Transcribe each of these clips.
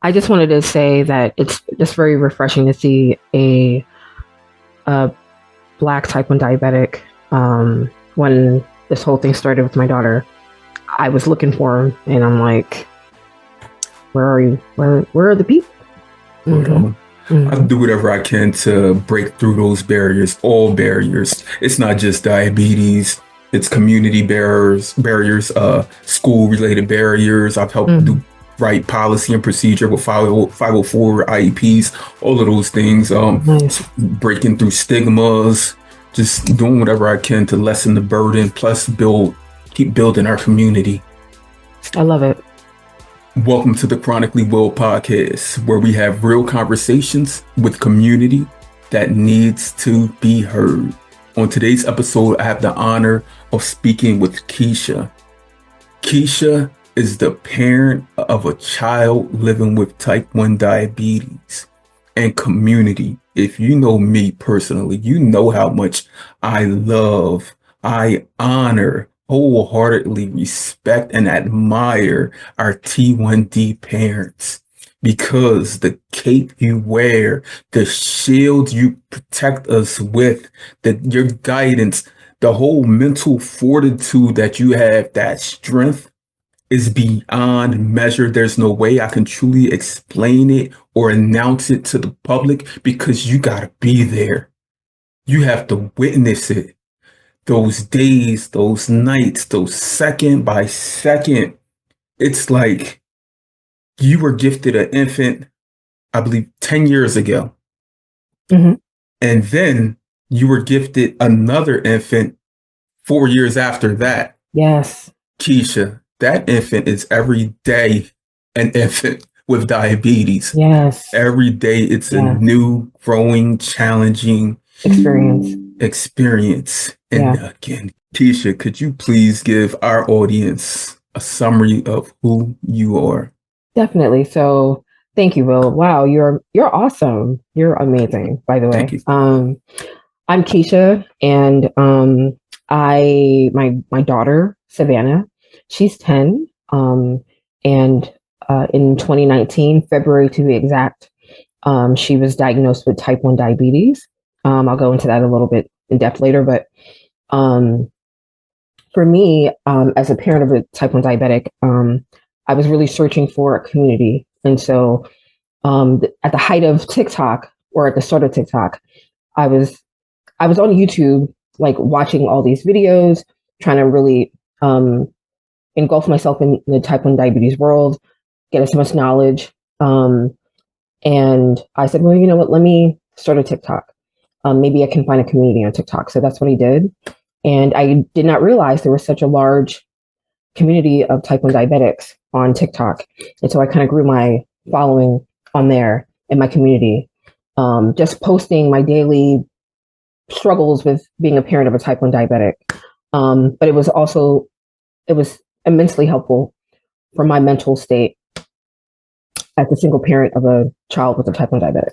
I just wanted to say that it's just very refreshing to see a Black type 1 diabetic. When this whole thing started with my daughter, I was looking for him, and I'm like, where are you? Where are the people? I do whatever I can to break through those barriers, all barriers. It's not just diabetes, it's community barriers, school-related barriers. I've helped do write policy and procedure with 504 IEPs, all of those things. Breaking through stigmas, just doing whatever I can to lessen the burden, plus keep building our community. I love it. Welcome to the Chronically Well podcast, where we have real conversations with community that needs to be heard. On today's episode, I have the honor of speaking with Keisha. Keisha is the parent of a child living with type 1 diabetes. And community, if you know me personally, you know how much I love, I honor, wholeheartedly respect and admire our T1D parents, because the cape you wear, the shield you protect us with, your guidance, the whole mental fortitude that you have, that strength is beyond measure. There's no way I can truly explain it or announce it to the public, because you got to be there. You have to witness it. Those days, those nights, those second by second, it's like you were gifted an infant, I believe 10 years ago. And then you were gifted another infant 4 years after that. Yes. Keisha, that infant is every day an infant with diabetes. Yes. Every day it's a new, growing, challenging experience. And again, Keisha, could you please give our audience a summary of who you are? Definitely. So thank you, Will. Wow, you're awesome. You're amazing, by the way. Thank you. I'm Keisha, and my daughter, Savannah, she's 10. And in 2019, February to be exact, she was diagnosed with type 1 diabetes. I'll go into that a little bit in depth later, but for me, as a parent of a type 1 diabetic, I was really searching for a community. And so at the height of TikTok, or at the start of TikTok, I was on YouTube, like watching all these videos, trying to really engulf myself in the type 1 diabetes world, get as much knowledge. And I said, well, you know what, let me start a TikTok. Maybe I can find a community on TikTok. So that's what I did. And I did not realize there was such a large community of type 1 diabetics on TikTok. And so I kind of grew my following on there in my community, just posting my daily struggles with being a parent of a type 1 diabetic. But it was immensely helpful for my mental state as a single parent of a child with a type 1 diabetic.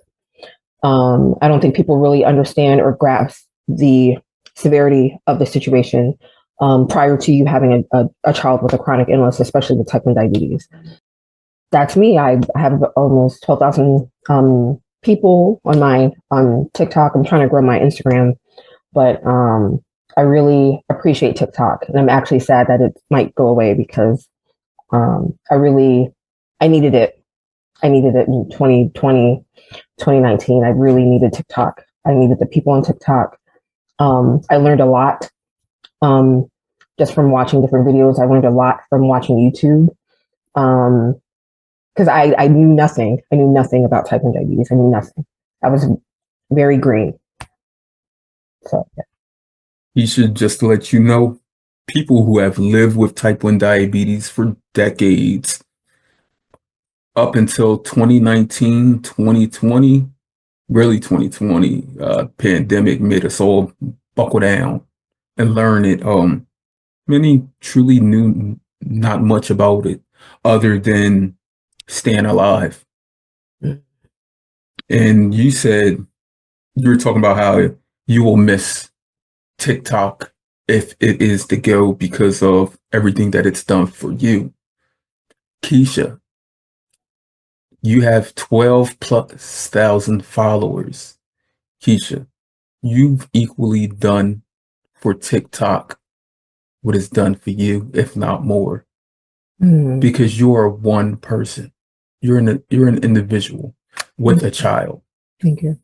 I don't think people really understand or grasp the severity of the situation prior to you having a child with a chronic illness, especially with type 1 diabetes. That's me. I have almost 12,000 people on TikTok. I'm trying to grow my Instagram, but I really appreciate TikTok, and I'm actually sad that it might go away, because I needed it. I needed it in 2020, 2019. I really needed TikTok. I needed the people on TikTok. I learned a lot just from watching different videos. I learned a lot from watching YouTube, because I knew nothing. I knew nothing about type 1 diabetes. I knew nothing. I was very green. So, yeah. You should just let you know, people who have lived with type 1 diabetes for decades, up until 2019, 2020, really 2020, pandemic made us all buckle down and learn it. Many truly knew not much about it other than staying alive. And you said, you were talking about how you will miss TikTok if it is to go, because of everything that it's done for you. Keisha, You have 12 plus thousand followers. Keisha, you've equally done for TikTok what is done for you, if not more, because you are one person. You're an individual with a child. Thank you.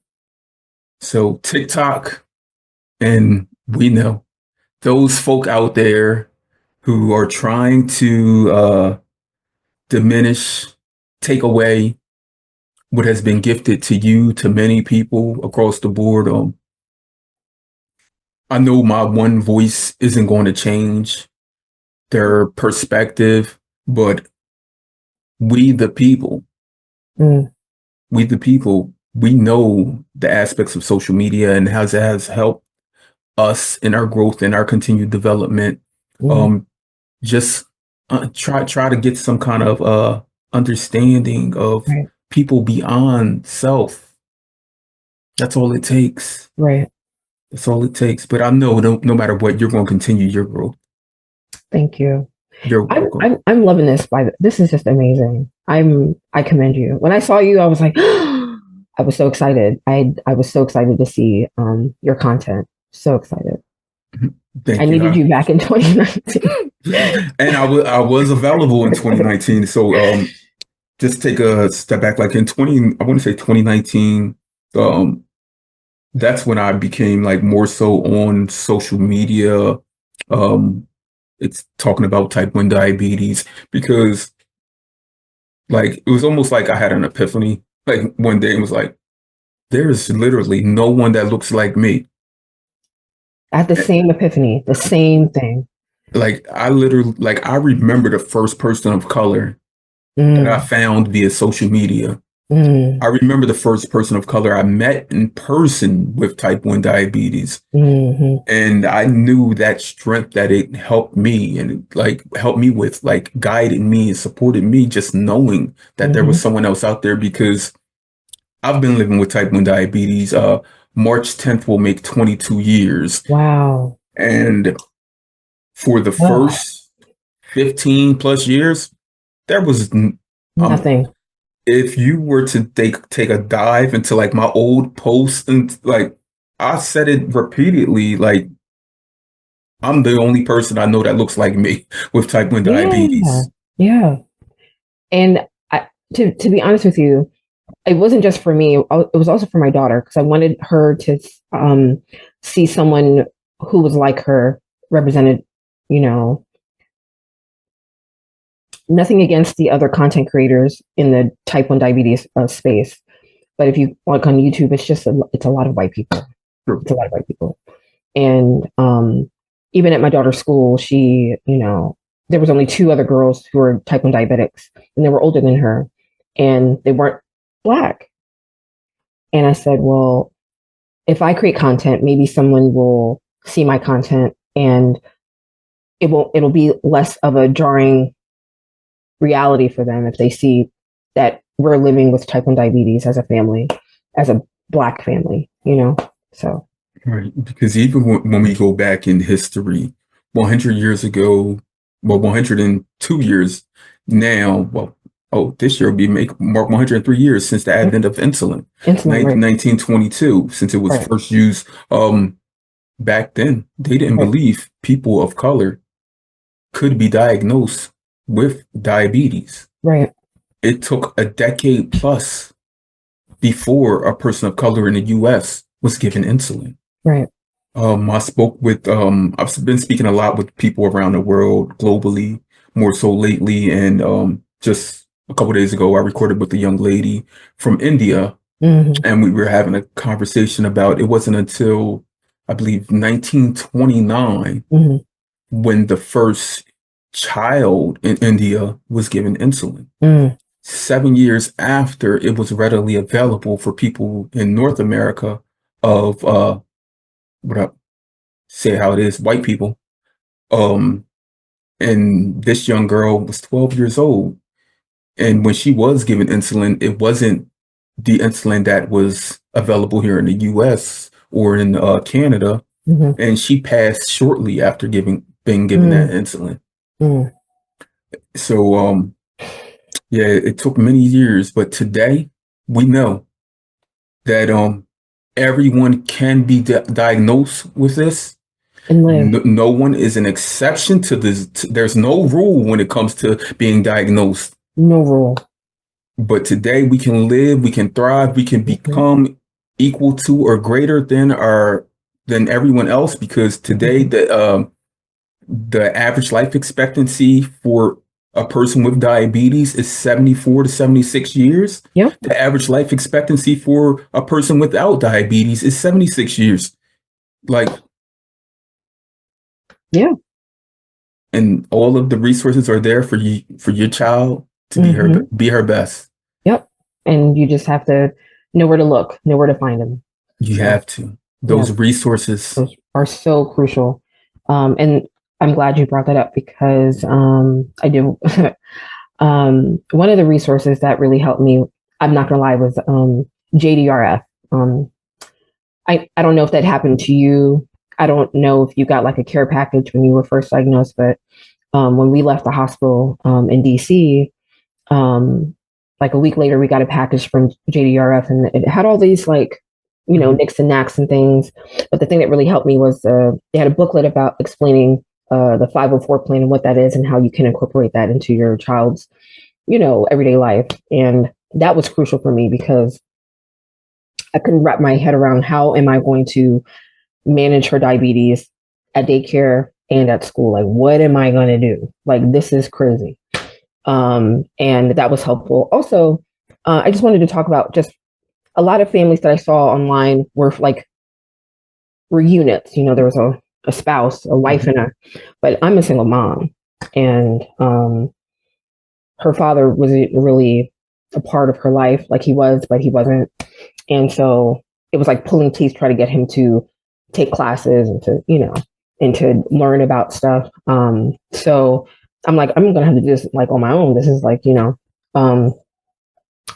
So TikTok, and we know those folk out there who are trying to diminish, take away what has been gifted to you, to many people across the board. I know my one voice isn't going to change their perspective, but we the people, we the people, we know the aspects of social media and how it has helped us in our growth and our continued development. Just try to get some kind of understanding of people beyond self. That's all it takes. Right. That's all it takes. But I know no matter what, you're going to continue your growth. Thank you. You're welcome. I'm loving this. This is just amazing. I commend you. When I saw you, I was like, I was so excited. I was so excited to see your content. So excited. Thank I you. needed you back in 2019. And I was available in 2019. So just take a step back. Like in I want to say 2019, that's when I became like more so on social media. It's talking about type 1 diabetes, because like it was almost like I had an epiphany. Like one day it was like, there's literally no one that looks like me. I had the same epiphany, the same thing. Like I remember the first person of color that I found via social media. I remember the first person of color I met in person with type 1 diabetes. And I knew that strength that it helped me, and it, like helped me with, like guided me and supported me, just knowing that there was someone else out there, because I've been living with type 1 diabetes. March 10th will make 22 years. Wow. And for the first 15 plus years, there was nothing. If you were to take a dive into like my old posts, and like I said it repeatedly, like I'm the only person I know that looks like me with type 1 diabetes. Yeah. And to be honest with you, it wasn't just for me. It was also for my daughter, because I wanted her to see someone who was like her represented, nothing against the other content creators in the type 1 diabetes space. But if you look on YouTube, it's a lot of white people. Sure. It's a lot of white people. And even at my daughter's school, she, there was only 2 other girls who were type 1 diabetics, and they were older than her, and they weren't Black. And I said, well, if I create content, maybe someone will see my content, and it'll be less of a jarring reality for them if they see that we're living with type 1 diabetes as a family, as a Black family, so. Right. Because even when we go back in history, 100 years ago, 102 years now, this year will mark 103 years since the advent of insulin. 1922, since it was first used. Back then, they didn't believe people of color could be diagnosed with diabetes. Right. It took a decade plus before a person of color in the U.S. was given insulin. Right. I spoke with, I've been speaking a lot with people around the world, globally, more so lately. And just a couple of days ago, I recorded with a young lady from India, and we were having a conversation about, it wasn't until, I believe, 1929 when the first child in India was given insulin. 7 years after it was readily available for people in North America of, say how it is, white people. And this young girl was 12 years old. And when she was given insulin, it wasn't the insulin that was available here in the US or in Canada. And she passed shortly after being given that insulin. So Yeah, it took many years, but today we know that everyone can be diagnosed with this. and live. No one is an exception to this. There's no rule when it comes to being diagnosed. No rule. But today we can live, we can thrive, we can Mhm. become equal to or greater than our than everyone else because today Mhm. the average life expectancy for a person with diabetes is 74 to 76 years. Yep. The average life expectancy for a person without diabetes is 76 years. Like, Yeah. and all of the resources are there for you for your child to Hmm. be her best. Yep. And you just have to know where to look, know where to find them. You So have to. yeah, Those resources. those are so crucial. And I'm glad you brought that up because I do. One of the resources that really helped me, I'm not gonna lie, was JDRF. Um, I don't know if that happened to you. I don't know if you got like a care package when you were first diagnosed, but when we left the hospital in DC, um, like a week later, we got a package from JDRF, and it had all these like, Mhm. nicks and knacks and things. But the thing that really helped me was they had a booklet about explaining the 504 plan and what that is and how you can incorporate that into your child's, everyday life. And that was crucial for me because I couldn't wrap my head around how am I going to manage her diabetes at daycare and at school. Like, what am I going to do? Like, this is crazy. And that was helpful. Also, I just wanted to talk about just a lot of families that I saw online were units. There was a spouse, a wife, Mhm. but I'm a single mom, and her father wasn't really a part of her life like he was, but he wasn't, and so it was like pulling teeth trying to get him to take classes and to learn about stuff. So I'm like, I'm gonna have to do this like on my own. This is like, um,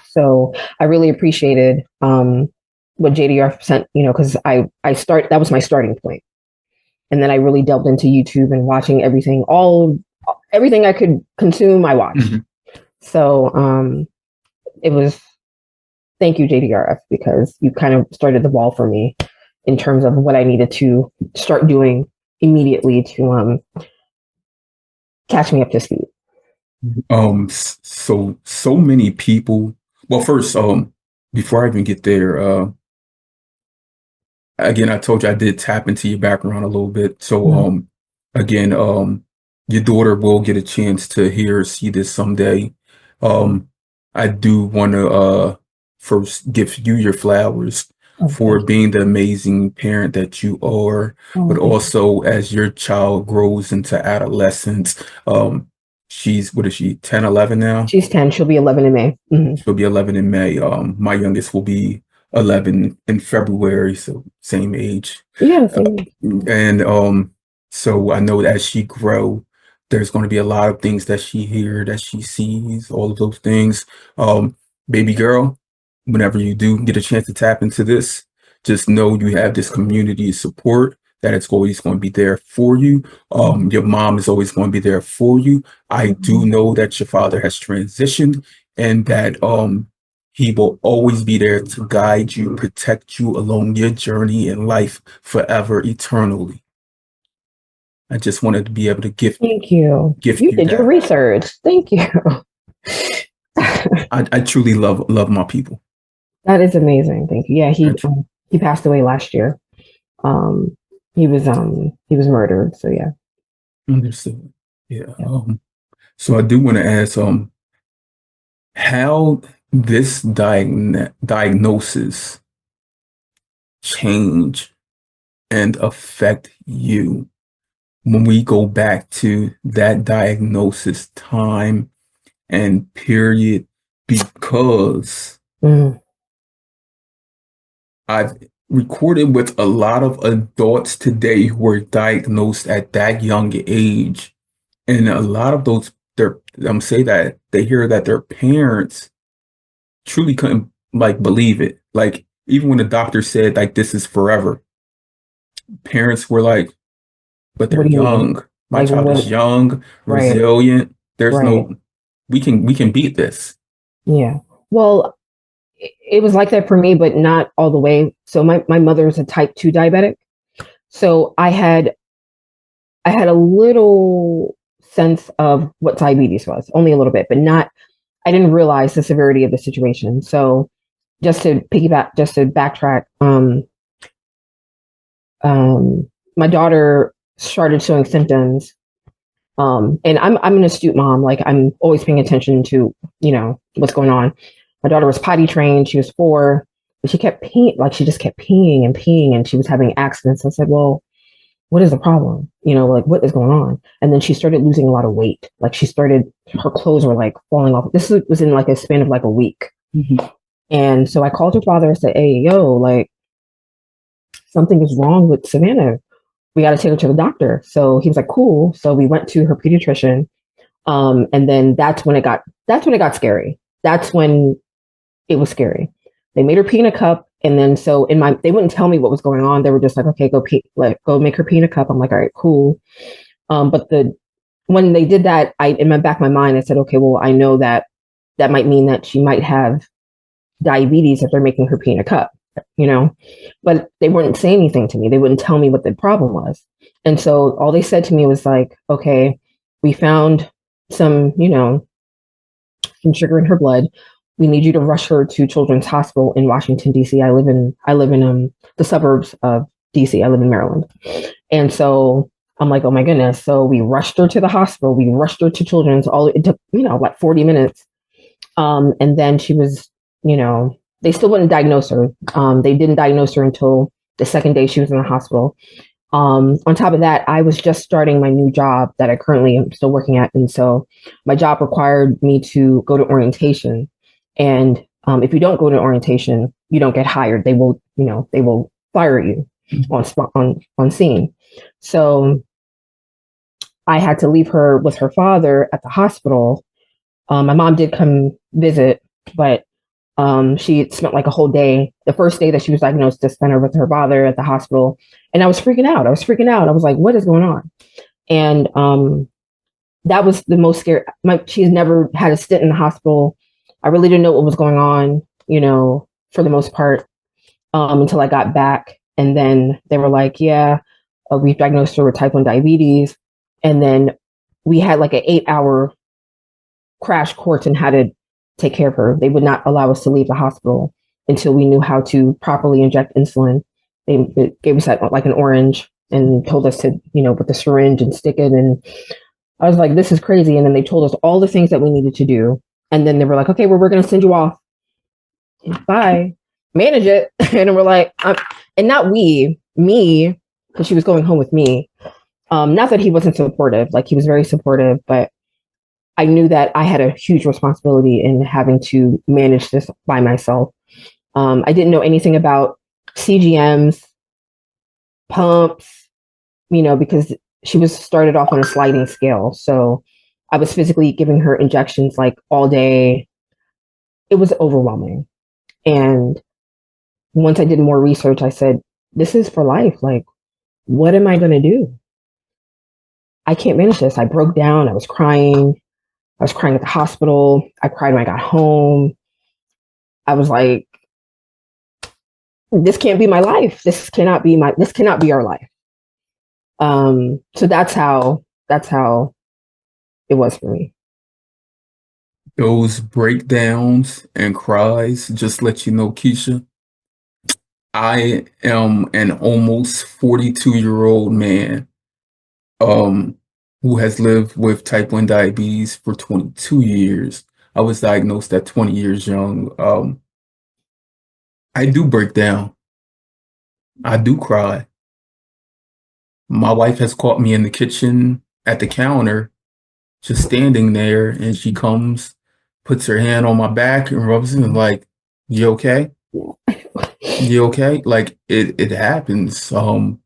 so I really appreciated what JDR sent, because that was my starting point, and then I really delved into YouTube and watching everything I could consume. I watched. Mhm. So it was thank you JDRF because you kind of started the ball for me in terms of what I needed to start doing immediately to catch me up to speed. So many people. Well, first, before I even get there, again, I told you I did tap into your background a little bit. So, Mm-hmm. again, your daughter will get a chance to hear or see this someday. Um, I do want to first give you your flowers Oh, for thank you. being the amazing parent that you are, but Oh, thank you. also as your child grows into adolescence, she's what is she, 10, 11 now? She's 10. She'll be 11 in May. Mm-hmm. She'll be 11 in May. My youngest will be 11 in February, so same age. Yeah, Uh, same. and so I know that as she grow, there's going to be a lot of things that she hear, that she sees, all of those things. Um, Baby girl, whenever you do get a chance to tap into this, just know you have this community of support that it's always going to be there for you. Your mom is always going to be there for you. I Mm-hmm. do know that your father has transitioned and that he will always be there to guide you, protect you along your journey in life forever, eternally. I just wanted to be able to Thank you. gift You you did your that. research. Thank you. I truly love my people. That is amazing. Thank you. Yeah, I he passed away last year. Um, he was murdered. So yeah. understood. Yeah. Yeah. So I do want to ask how this diagnosis change and affect you when we go back to that diagnosis time and period, because Mm, I've recorded with a lot of adults today who were diagnosed at that young age. And a lot of those, I'm say that they hear that their parents truly couldn't like believe it. Like even when the doctor said like this is forever, parents were like, but they're what do you mean? young. My Like child is what? young, Right. resilient. There's no Right. we can beat this. Yeah. Well, it was like that for me, but not all the way. So my mother is a type 2 diabetic. So I had a little sense of what diabetes was, only a little bit, but not I didn't realize the severity of the situation. So just to backtrack, my daughter started showing symptoms. And I'm an astute mom. Like I'm always paying attention to, what's going on. My daughter was potty trained. She was 4, but she kept peeing, like she just kept peeing and peeing, and she was having accidents. I said, well, what is the problem? Like what is going on? And then she started losing a lot of weight. Like her clothes were like falling off. This was in like a span of like a week. Mm-hmm. And so I called her father and said, hey, yo, like something is wrong with Savannah. We got to take her to the doctor. So he was like, cool. So we went to her pediatrician. And then that's when it got scary. That's when it was scary. They made her pee in a cup. And then so they wouldn't tell me what was going on. They were just like, okay, go make her pee in a cup. I'm like, all right, cool. But when they did that, in my back of my mind, I said, okay, well, I know that might mean that she might have diabetes if they're making her pee in a cup, but they wouldn't say anything to me. They wouldn't tell me what the problem was. And so all they said to me was like, okay, we found some sugar in her blood. We need you to rush her to Children's Hospital in Washington, D.C. I live in the suburbs of D.C. I live in Maryland. And so I'm like, oh my goodness. So we rushed her to the hospital. We rushed her to Children's. It took, like 40 minutes. And then she was, they still wouldn't diagnose her. They didn't diagnose her until the second day she was in the hospital. On top of that, I was just starting my new job that I currently am still working at. And so my job required me to go to orientation. And if you don't go to orientation, you don't get hired. They will fire you on scene. So I had to leave her with her father at the hospital. My mom did come visit, but she spent like a whole day. The first day that she was diagnosed, to spend her with her father at the hospital. And I was freaking out. I was like, what is going on? And that was the most scary. She's never had a stint in the hospital. I really didn't know what was going on, for the most part, until I got back. And then they were like, yeah, we've diagnosed her with type 1 diabetes. And then we had like an 8-hour crash course in how to take care of her. They would not allow us to leave the hospital until we knew how to properly inject insulin. They gave us like an orange and told us to, put the syringe and stick it. And I was like, this is crazy. And then they told us all the things that we needed to do. And then they were like, okay, well, we're going to send you off. Bye. Manage it. And we're like, and not me, because she was going home with me. Not that he wasn't supportive, like he was very supportive, but I knew that I had a huge responsibility in having to manage this by myself. I didn't know anything about CGMs, pumps, because she was started off on a sliding scale. So I was physically giving her injections like all day. It was overwhelming. And once I did more research, I said, this is for life. Like, what am I going to do? I can't manage this. I broke down. I was crying at the hospital. I cried when I got home. I was like, this can't be my life. This cannot be our life. So that's how it was for me. Those breakdowns and cries just let you know, Keisha, I am an almost 42-year-old man um, who has lived with type 1 diabetes for 22 years. I was diagnosed at 20 years young. I do break down. I do cry. My wife has caught me in the kitchen at the counter, just standing there, and she comes, puts her hand on my back and rubs it and like, you okay? You okay? Like it happens. And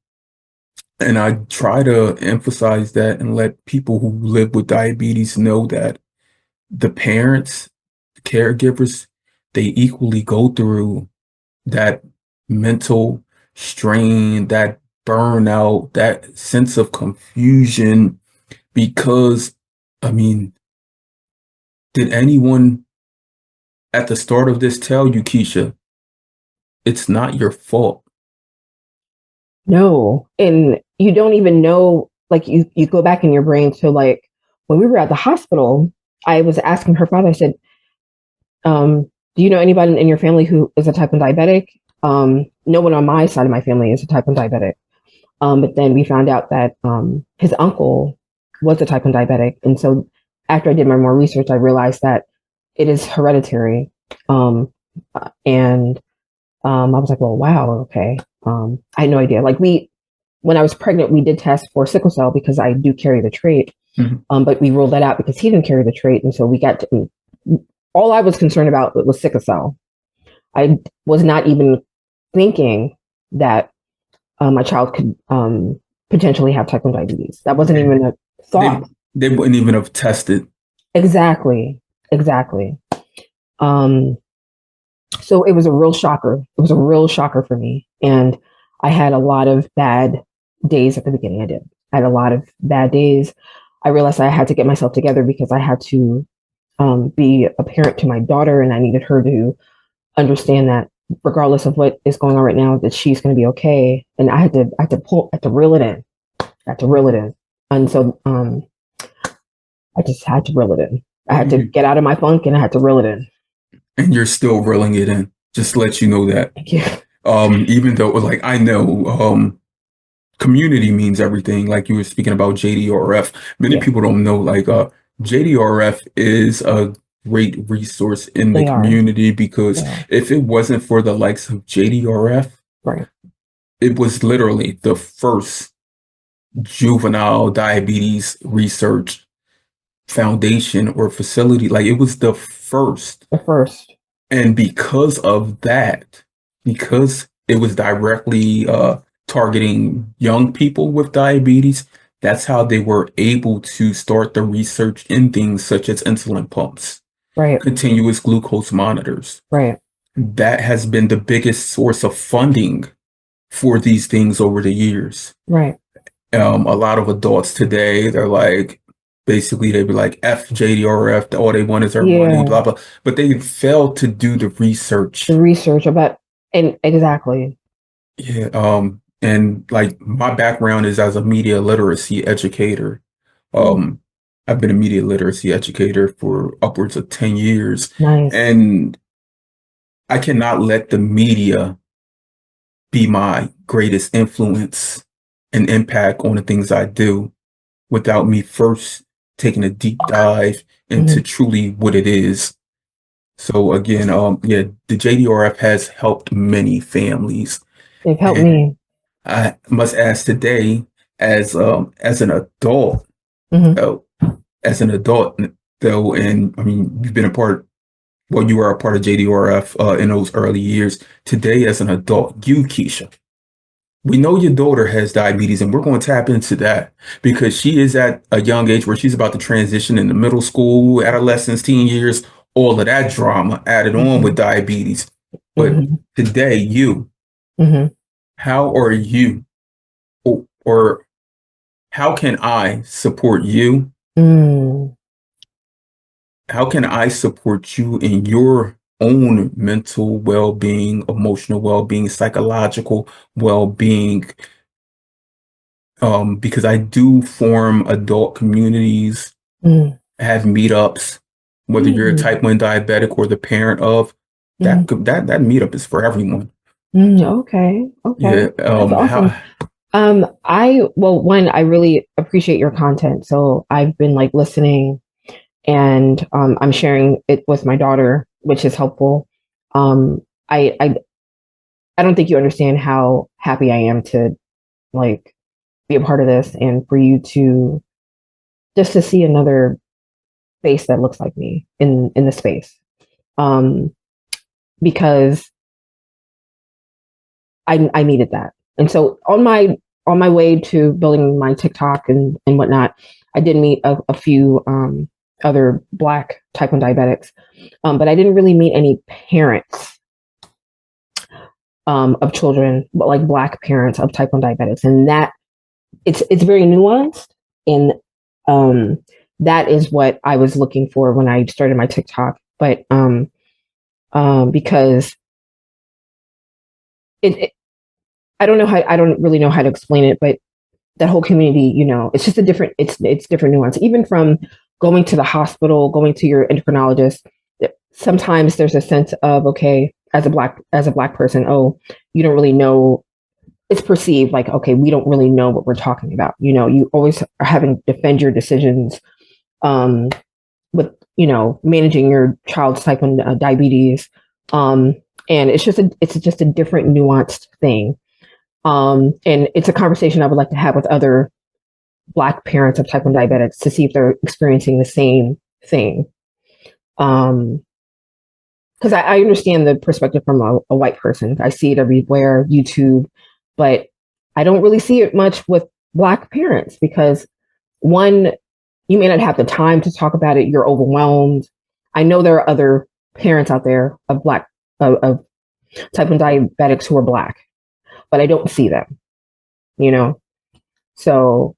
I try to emphasize that and let people who live with diabetes know that the parents, the caregivers, they equally go through that mental strain, that burnout, that sense of confusion, because, I mean, Did anyone at the start of this tell you, Keisha, it's not your fault? No. And you don't even know, like you go back in your brain to like when we were at the hospital, I was asking her father, I said, do you know anybody in your family who is a type 1 diabetic? No one on my side of my family is a type 1 diabetic. But then we found out that his uncle was a type 1 diabetic. And so after I did my more research, I realized that it is hereditary. And I was like, well, wow, okay. I had no idea. Like when I was pregnant, we did test for sickle cell because I do carry the trait. But we ruled that out because he didn't carry the trait. And so we got to, all I was concerned about was sickle cell. I was not even thinking that my child could potentially have type 1 diabetes. That wasn't even a thought. They wouldn't even have tested. Exactly. So it was a real shocker. It was a real shocker for me. And I had a lot of bad days at the beginning. I had a lot of bad days. I realized I had to get myself together because I had to be a parent to my daughter, and I needed her to understand that regardless of what is going on right now, that she's going to be okay. And I had to reel it in. I had to reel it in. And so I just had to reel it in. I had to get out of my funk, and I had to reel it in. And you're still reeling it in. Just to let you know that. Thank you. Even though, like, I know community means everything. Like you were speaking about JDRF. Many people don't know, like, JDRF is a great resource in the community because if it wasn't for the likes of JDRF, it was literally the first juvenile diabetes research foundation or facility. Like, it was the first. And because of that, because it was directly targeting young people with diabetes, that's how they were able to start the research in things such as insulin pumps, continuous glucose monitors. That has been the biggest source of funding for these things over the years. A lot of adults today, they're like, basically, they'd be like, F JDRF, all they want is their money, blah, blah. But they failed to do the research. And exactly. And like my background is as a media literacy educator. I've been a media literacy educator for upwards of 10 years. And I cannot let the media be my greatest influence and impact on the things I do without me first taking a deep dive into truly what it is. So again, the JDRF has helped many families. They've helped me. I must ask today, as an adult, though, and I mean, you've been you were a part of JDRF in those early years. Today, as an adult, you, Keisha, we know your daughter has diabetes, and we're going to tap into that because she is at a young age where she's about to transition into middle school, adolescence, teen years, all of that drama added on with diabetes. But today, you, how are you, or how can I support you? How can I support you in your own mental well-being, emotional well-being, psychological well-being? Because I do form adult communities, have meetups, whether you're a type 1 diabetic or the parent of, that meetup is for everyone. Okay. That's awesome. I really appreciate your content. So I've been like listening, and I'm sharing it with my daughter, which is helpful. I don't think you understand how happy I am to like be a part of this, and for you to just to see another face that looks like me in the space, because I needed that. And so on my way to building my TikTok and whatnot, I did meet a few other Black type 1 diabetics, but I didn't really meet any parents of children, but like Black parents of type 1 diabetics, and that it's very nuanced, and that is what I was looking for when I started my TikTok. But because it I don't know how, I don't really know how to explain it, but that whole community, it's just a different, it's different nuance. Even from going to the hospital, going to your endocrinologist, sometimes there's a sense of, okay, as a black person, oh, you don't really know. It's perceived like, okay, we don't really know what we're talking about. You always are having to defend your decisions, um, with managing your child's type 1 diabetes, and it's just a different nuanced thing. And it's a conversation I would like to have with other Black parents of type 1 diabetics to see if they're experiencing the same thing. Because I understand the perspective from a white person. I see it everywhere, YouTube, but I don't really see it much with Black parents because, one, you may not have the time to talk about it. You're overwhelmed. I know there are other parents out there of of type 1 diabetics who are Black, but I don't see them, you know? So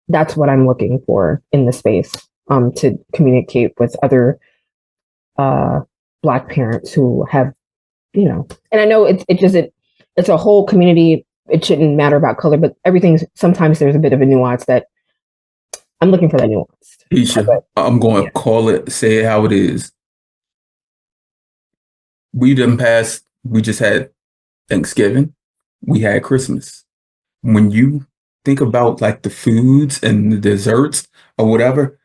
that's what I'm looking for in the space, to communicate with other Black parents who have, and I know it's a whole community. It shouldn't matter about color, but sometimes there's a bit of a nuance that I'm looking for that nuance. Keisha, I'm going to call it, say it how it is. We just had Thanksgiving. We had Christmas. When you think about like the foods and the desserts or whatever,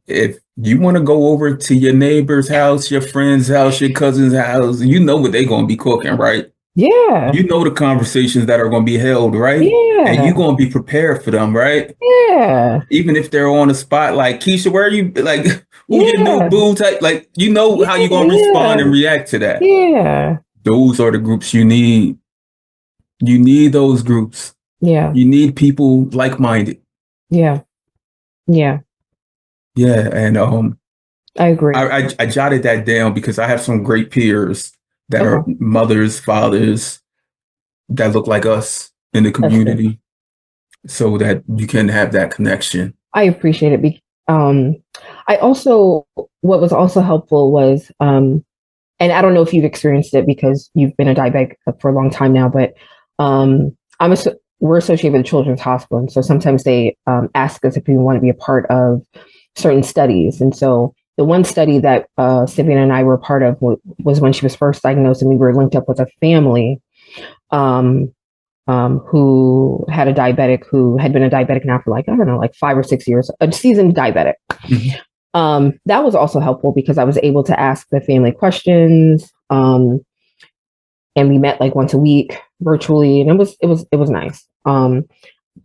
if you want to go over to your neighbor's house, your friend's house, your cousin's house, you know what they're going to be cooking, right? Yeah. You know the conversations that are going to be held, right? Yeah. And you're going to be prepared for them, right? Yeah. Even if they're on the spot, like, Keisha, where are you? Like, who your new boo type? Like, how you're going to respond and react to that. Yeah. Those are the groups you need. You need those groups. Yeah. You need people like-minded. Yeah. Yeah. Yeah. And I agree. I jotted that down because I have some great peers that are mothers, fathers that look like us in the community, so that you can have that connection. I appreciate it. I also, what was also helpful was, and I don't know if you've experienced it because you've been a diabetic for a long time now, but we're associated with the Children's Hospital, and so sometimes they ask us if we want to be a part of certain studies. And so the one study that Savannah and I were part of was when she was first diagnosed, and we were linked up with a family who had a diabetic who had been a diabetic now for, like, I don't know, like 5 or 6 years, a seasoned diabetic. Mm-hmm. That was also helpful because I was able to ask the family questions, and we met like once a week virtually, and it was nice. I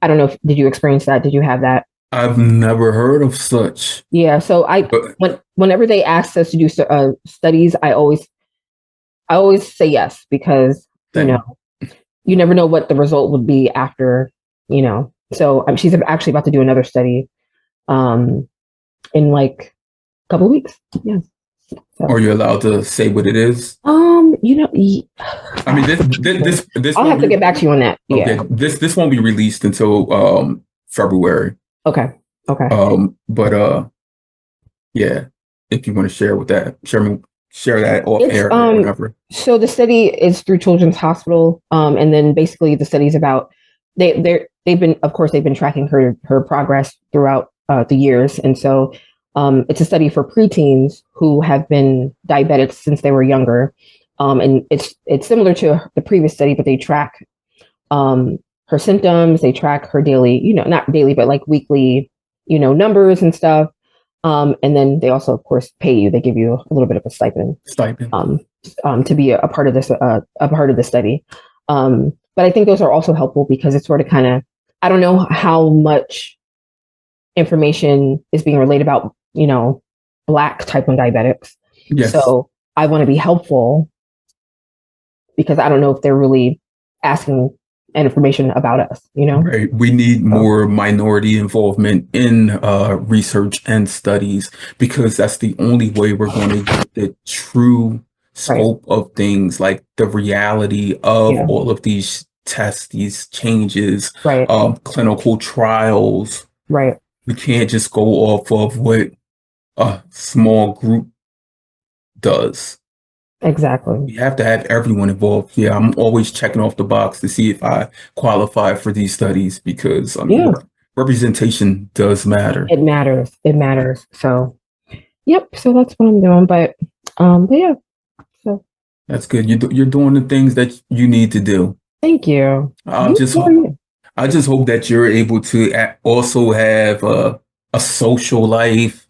don't know did you experience that? Did you have that? I've never heard of such. Yeah. So whenever they ask us to do studies, I always say yes, because you never know what the result would be after, So she's actually about to do another study, in like a couple of weeks. Yeah. So. Are you allowed to say what it is? I mean, this I'll have to get back to you on that. Okay. Yeah. This won't be released until February. Okay. But yeah, if you want to share that off air or whatever. So the study is through Children's Hospital, and then basically the study's about they've been tracking her progress throughout the years, and so it's a study for preteens who have been diabetics since they were younger, and it's similar to the previous study, but they track her symptoms, they track her daily, not daily, but like weekly, numbers and stuff. And then they also, of course, pay you. They give you a little bit of a stipend. To be a part of this, a part of the study. But I think those are also helpful because it's sort of kind of, I don't know how much information is being relayed about, Black type 1 diabetics. Yes. So I want to be helpful because I don't know if they're really asking information about us, Right. We need more minority involvement in research and studies, because that's the only way we're going to get the true scope of things, like the reality of all of these tests, these changes, clinical trials. Right. we can't just go off of what a small group does. Exactly. You have to have everyone involved. Yeah, I'm always checking off the box to see if I qualify for these studies because, I mean, Yeah, representation does matter. it matters. It matters. So, yep. So that's what I'm doing. But yeah. So That's good. You're doing the things that you need to do. thank you. I You, just how are hope you? I just hope that you're able to also have a social life.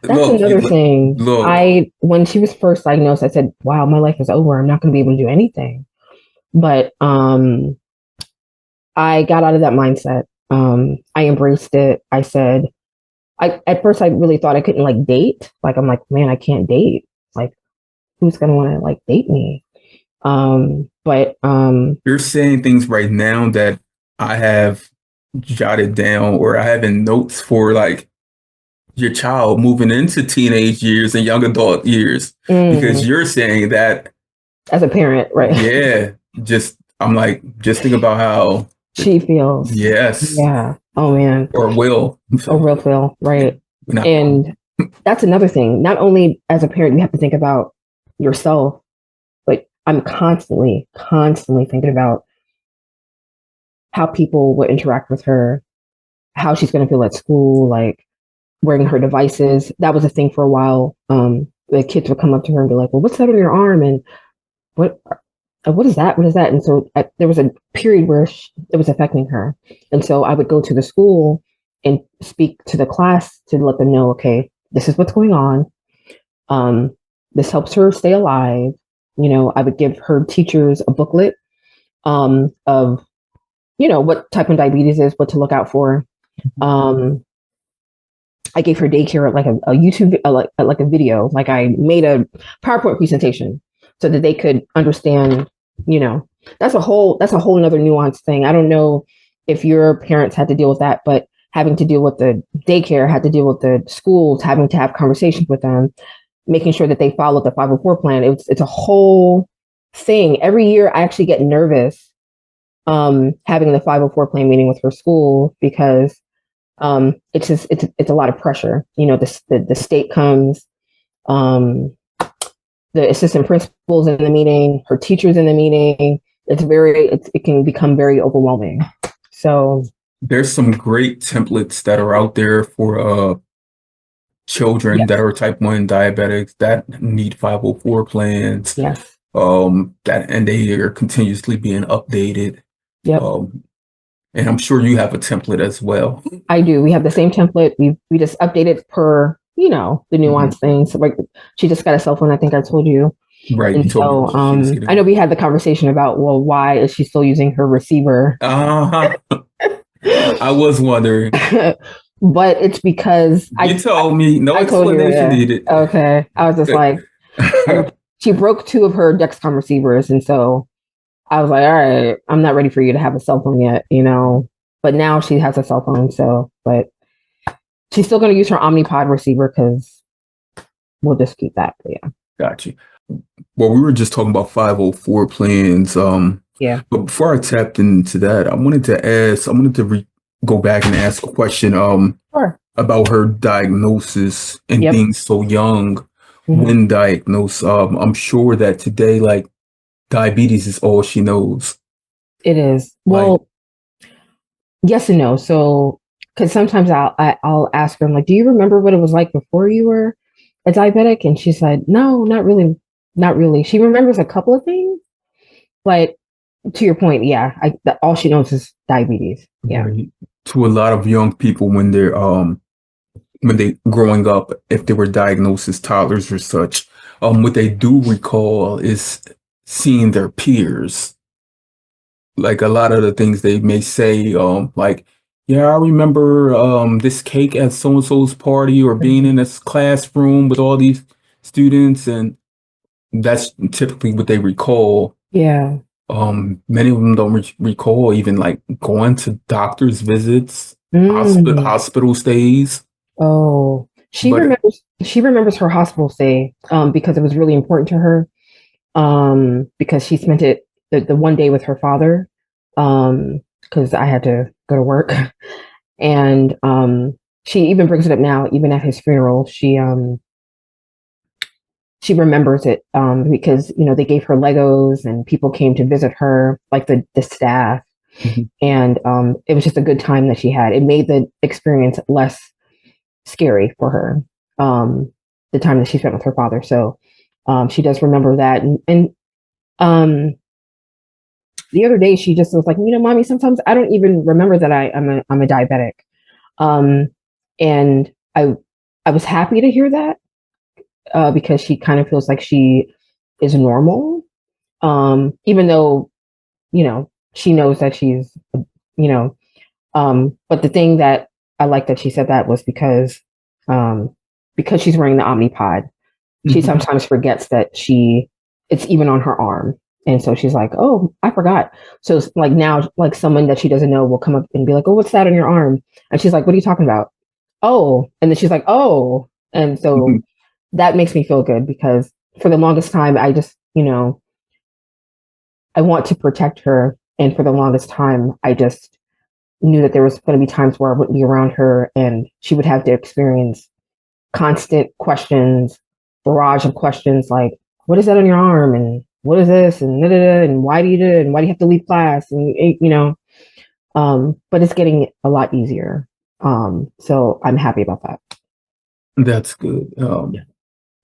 That's Look, another thing. look. When she was first diagnosed, I said, "Wow, my life is over. I'm not going to be able to do anything." But I got out of that mindset. I embraced it. I said, I at first I really thought I couldn't like date. Like I'm like, man, I can't date. Like, who's going to want to like date me? But You're saying things right now that I have jotted down or I have in notes for like your child moving into teenage years and young adult years because mm, you're saying that, as a parent, right? yeah, just I'm like, just think about how, She feels, yes, yeah. Oh man, or will. oh So, real feel, yeah, right? we're not, And that's another thing. Not only as a parent, you have to think about yourself, but I'm constantly thinking about how people will interact with her, how she's going to feel at school, like wearing her devices. That was a thing for a while. The kids would come up to her and be like, "Well, what's that on your arm?" And what what is that? What is that? And so there was a period where it was affecting her. And so I would go to the school and speak to the class to let them know, okay, this is what's going on. Um, this helps her stay alive. I would give her teachers a booklet of, what type of diabetes is, what to look out for. Um, I gave her daycare like a YouTube, like a video, like I made a PowerPoint presentation so that they could understand, you know, that's a whole another nuanced thing. I don't know if your parents had to deal with that, but having to deal with the daycare, had to deal with the schools, having to have conversations with them, making sure that they follow the 504 plan. It's a whole thing. Every year I actually get nervous having the 504 plan meeting with her school because it's a lot of pressure. The state comes, um, the assistant principal's in the meeting, her teacher's in the meeting. It can become very overwhelming. So there's some great templates that are out there for children that yes, are type 1 diabetics that need 504 plans, yes, and they are continuously being updated. yep. Um, and I'm sure you have a template as well. I do. We have the same template. We just update it per the Mhm. nuance things. Like she just got a cell phone. I think I told you. Right, you And told me so she was getting I know one. we had the conversation about, well, why is she still using her receiver? Uh-huh. I was wondering. But it's because You told me no I told you, explanation yeah. needed. Okay. I was just like, she broke two of her Dexcom receivers. And so I was like, all right, I'm not ready for you to have a cell phone yet. But now she has a cell phone. So, but she's still going to use her Omnipod receiver because we'll just keep that. But yeah. Got you. Well, we were just talking about 504 plans. Yeah. But before I tapped into that, I wanted to go back and ask a question Sure. about her diagnosis and Yep. being so young Mhm. when diagnosed. I'm sure that today, like diabetes is all she knows. It is. Like, Well, yes and no. So, because sometimes I'll ask her, I'm like, do you remember what it was like before you were a diabetic? And she said, no, not really, not really. She remembers a couple of things, but to your point, yeah, all she knows is diabetes. Yeah. right, to a lot of young people when they growing up, if they were diagnosed as toddlers or such, what they do recall is seeing their peers. Like a lot of the things they may say, like, yeah, I remember this cake at so and so's party or being in this classroom with all these students, and that's typically what they recall. Yeah. Many of them don't recall even like going to doctor's visits, Mm. hospital stays, Oh, but she remembers her hospital stay because it was really important to her because she spent it the one day with her father because I had to go to work And she even brings it up now, even at his funeral. She remembers it because they gave her Legos and people came to visit her, like the staff, Mhm. and it was just a good time that she had. It made the experience less scary for her, the time that she spent with her father. So she does remember that, and um, the other day she just was like, mommy, sometimes I don't even remember that I'm a diabetic, um, and I was happy to hear that because she kind of feels like she is normal, even though she knows that she's you know but the thing that I like that she said that was um, because she's wearing the Omnipod, she Mhm. sometimes forgets that it's even on her arm. And so she's like, oh, I forgot. So it's like now, like someone that she doesn't know will come up and be like, oh, what's that on your arm? And she's like, what are you talking about? Oh, and then she's like, oh. And so Mhm. that makes me feel good because for the longest time, I just, I want to protect her. And for the longest time, I just knew that there was going to be times where I wouldn't be around her and she would have to experience constant questions, barrage of questions like, what is that on your arm? And what is this? And da, da, da, and why do you do it? And why do you have to leave class? And, but it's getting a lot easier. So I'm happy about that. That's good. Yeah.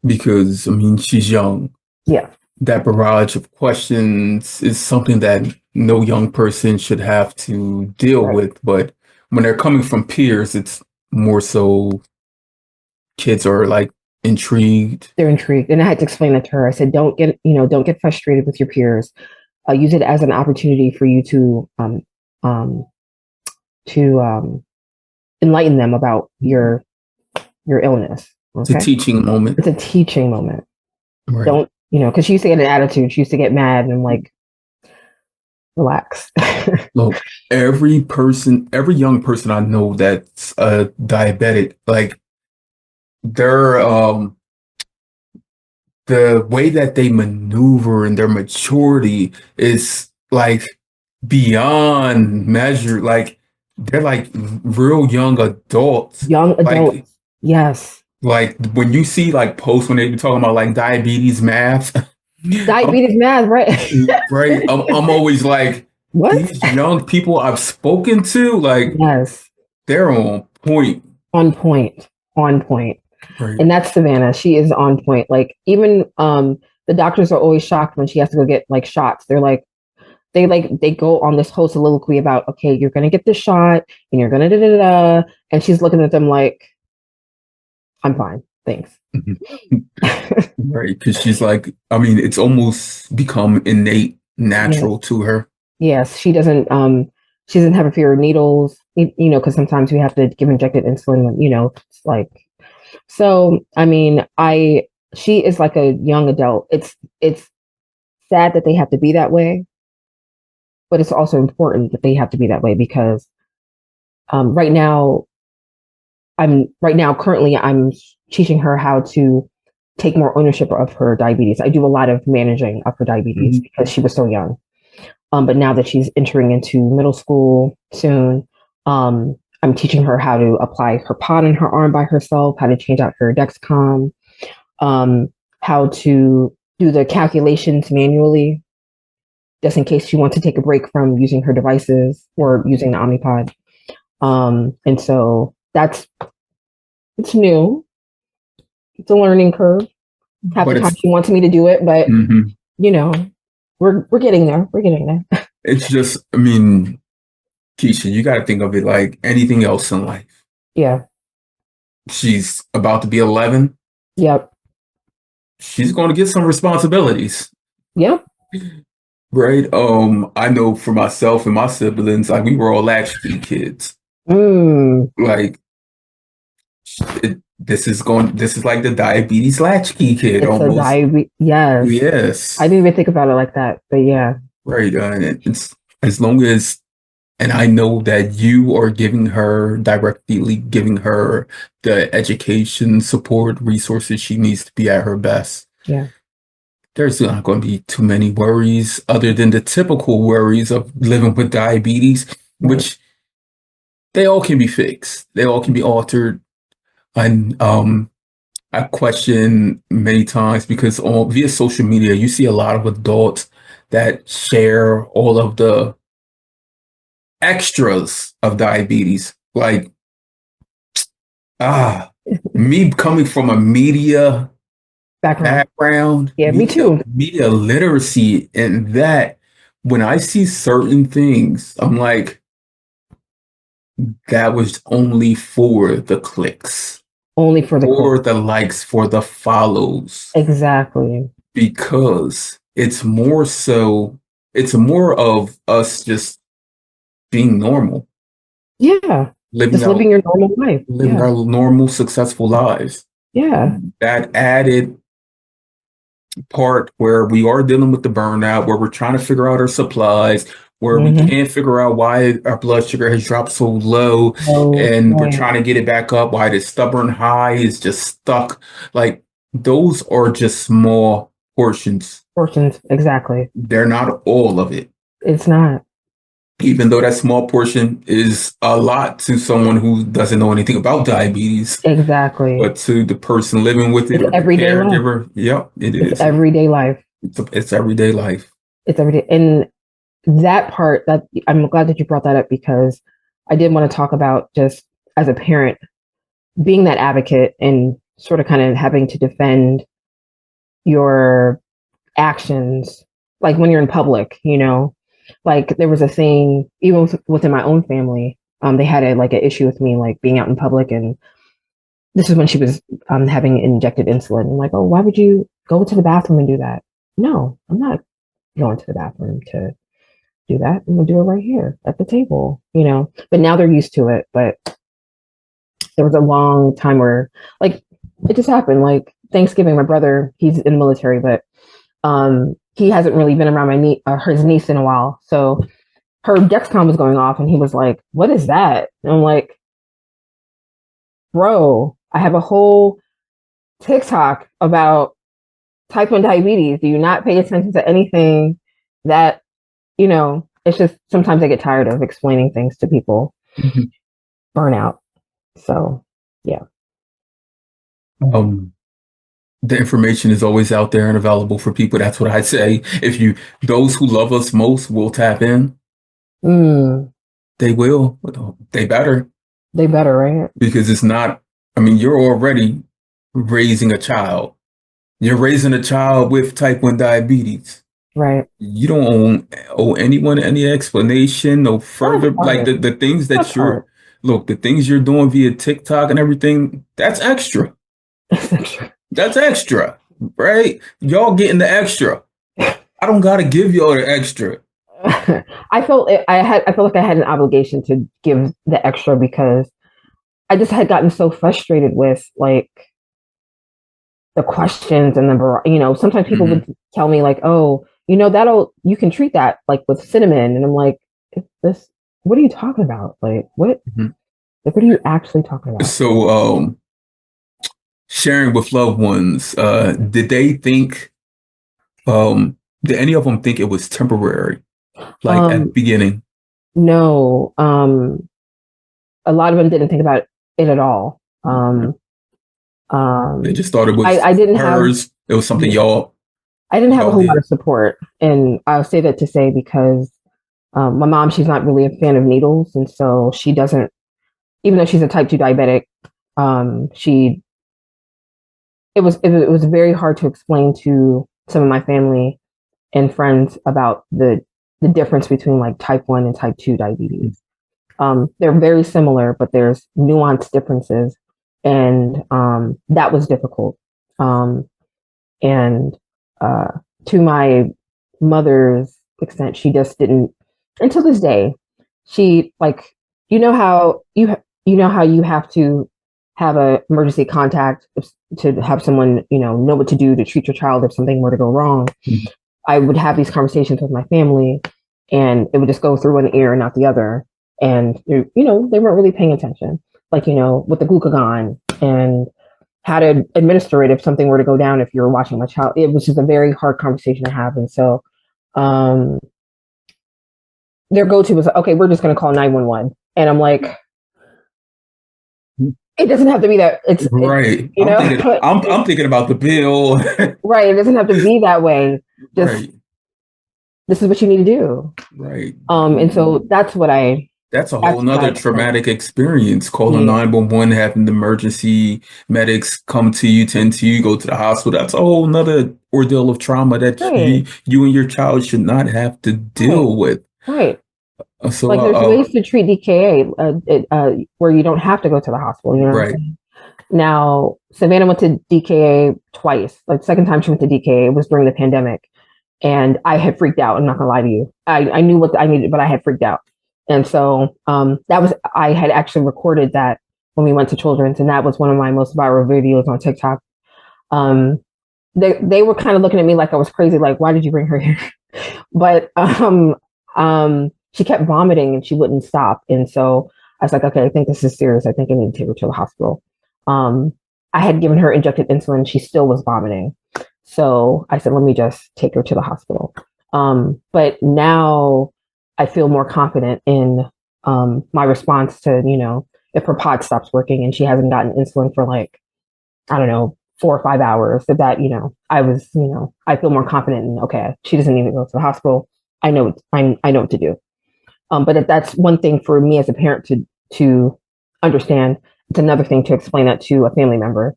Because I mean, she's young. Yeah. That barrage of questions is something that no young person should have to deal Right. with. But when they're coming from peers, it's more so kids are like intrigued. They're intrigued. And I had to explain that to her. I said, don't get frustrated with your peers. Use it as an opportunity for you um, to enlighten them about your illness. It's a Okay. teaching moment, It's a teaching moment. right? Don't, because she used to get an attitude. She used to get mad and I'm like, relax. Look, every young person I know that's diabetic, like their the way that they maneuver and their maturity is like beyond measure. Like they're like real young adults. Young Like adults. Yes. like when you see like posts when they be talking about like diabetes math, I'm, Diabetes math, right? right? I'm always like What? these young people I've spoken to, like Yes. they're on point, On point. On point. right? And that's Savannah. She is on point. Like even the doctors are always shocked when she has to go get like shots. They go on this whole soliloquy about, okay, you're gonna get this shot and you're gonna da da da, and she's looking at them like, I'm fine, thanks. Right, because she's like, I mean, it's almost become innate, Yeah. natural to her. Yes, she doesn't have a fear of needles, because sometimes we have to give injected insulin when, it's like, so I mean, she is like a young adult. It's sad that they have to be that way, but it's also important that they have to be that way because right now currently I'm teaching her how to take more ownership of her diabetes. I do a lot of managing of her diabetes Mhm. because she was so young. But now that she's entering into middle school soon, I'm teaching her how to apply her pod in her arm by herself, how to change out her Dexcom, um, how to do the calculations manually, just in case she wants to take a break from using her devices or using the Omnipod. And so it's new. It's a learning curve. Half the But time it's she wants me to do it, but mhm. you know, we're getting there. We're getting there. It's just, I mean, Keisha, you got to think of it like anything else in life. Yeah. She's about to be 11. Yep. She's going to get some responsibilities, Yep. right? I know for myself and my siblings, like we were all latchkey kids. Mm. Like this is like the diabetes latchkey kid It's a almost. diabetes. Yes. I Yes, didn't even think about it like that, but yeah. right. It's as long as, and I know that you are giving her directly giving her the education, support, resources she needs to be at her best. Yeah. There's not going to be too many worries other than the typical worries of living with diabetes, Right. which they all can be fixed. They all can be altered. And I question many times because on via social media, you see a lot of adults that share all of the extras of diabetes. Like, me coming from a media background, Yeah, me too. media literacy, and that when I see certain things, I'm like, that was only for the clicks, Only for the for clip. the likes, for the follows, Exactly. because it's more of us just being normal, Yeah. living Just our living your normal life. living Yeah. our normal, successful lives. Yeah. That added part where we are dealing with the burnout, where we're trying to figure out our supplies, where we Mm-hmm. can't figure out why our blood sugar has dropped so low, So, and we're right. trying to get it back up, why the stubborn high is just stuck. Like, those are just small portions. Portions. Exactly. They're not all of it. It's not. Even though that small portion is a lot to someone who doesn't know anything about diabetes, Exactly. but to the person living with it It's or the everyday life. caregiver, yep, it It's is. everyday life. It's everyday life. It's everyday. And that part, that I'm glad that you brought that up, because I did want to talk about, just as a parent, being that advocate and sort of kind of having to defend your actions, like when you're in public, like there was a thing even within my own family. They had a like an issue with me like being out in public, and this is when she was having injected insulin. I'm like, oh, why would you go to the bathroom and do that? No, I'm not going to the bathroom to do that. I'm gonna do it right here at the table. But now they're used to it. But there was a long time where, like, it just happened. Like Thanksgiving, my brother, he's in the military, but he hasn't really been around his niece in a while. So her Dexcom was going off, and he was like, "What is that?" And I'm like, "Bro, I have a whole TikTok about type 1 diabetes. Do you not pay attention to anything that, it's just sometimes I get tired of explaining things to people. Mhm. Burnout. So, yeah. Um, the information is always out there and available for people. That's what I say. Those who love us most will tap in. Mm, They will. They better, they better, right? because it's not, I mean, you're already raising a child. You're raising a child with type 1 diabetes. Right. You don't owe anyone any explanation, no That further. Like part. the things That that part. the things you're doing via TikTok and everything, that's extra. That's extra, right? Y'all getting the extra. I don't gotta give y'all the extra. I felt like I had an obligation to give the extra, because I just had gotten so frustrated with like the questions and sometimes people Mhm. would tell me like, oh, you can treat that like with cinnamon. And I'm like, this, what are you talking about? Mhm. Like, what are you actually talking about? So, sharing with loved ones, did any of them think it was temporary, like at the Um, beginning? no, a lot of them didn't think about it at all. They Um, just thought it I, was I didn't have, hers. It was something yeah, I didn't have a y'all whole lot did. of support. And I'll say that to say, because my mom, she's not really a fan of needles. And so she doesn't, even though she's a type 2 diabetic, she, it was very hard to explain to some of my family and friends about the difference between like type 1 and type 2 diabetes. They're very similar, but there's nuanced differences. And that was difficult. And uh, to my mother's extent, she just didn't, until this day, she like, how you have to have a emergency contact to have someone, know what to do to treat your child if something were to go wrong. Mhm. I would have these conversations with my family, and it would just go through one ear and not the other. And, they weren't really paying attention, like, with the glucagon and how to administer it if something were to go down if you were watching my child. It was just a very hard conversation to have. And so their go-to was, okay, we're just going to call 911. And I'm like, It doesn't have to be that. Right. You know, I'm thinking about the bill. right. It doesn't have to be that way. Just Right. this is what you need to do. Right. And so That's a whole that's what I nother explained. traumatic experience. Calling Yeah. 911, having the emergency medics come to you, tend to you, go to the hospital. That's a whole nother ordeal of trauma that Right. you and your child should not have to Right. deal with. Right. So, Like there's ways to treat DKA where you don't have to go to the hospital. You know what I'm right. saying? Now, Savannah went to DKA twice. Like the second time she went to DKA was during the pandemic. And I had freaked out. I'm not gonna lie to you. I knew what I needed, but I had freaked out. And so I had actually recorded that when we went to Children's, and that was one of my most viral videos on TikTok. Um, they were kind of looking at me like I was crazy, like, why did you bring her here? But she kept vomiting and she wouldn't stop. And so I was like, okay, I think this is serious. I think I need to take her to the hospital. Um, I had given her injected insulin. She still was vomiting. So I said, let me just take her to the hospital. But now I feel more confident in my response to, if her pod stops working and she hasn't gotten insulin for like, I don't know, 4 or 5 hours, I feel more confident in, okay, she doesn't need to go to the hospital. I know, I know what to do. But that's one thing for me as a parent to understand. It's another thing to explain that to a family member.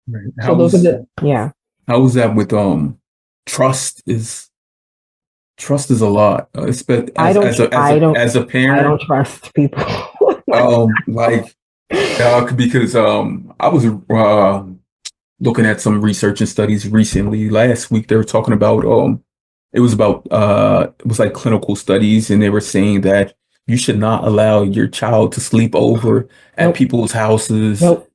Right. So those are yeah. How was that with trust is a lot, especially as a I don't parent. trust people. Like because I was looking at some research and studies recently. Last week they were talking about it was like clinical studies, and they were saying that you should not allow your child to sleep over at Nope. people's houses Nope.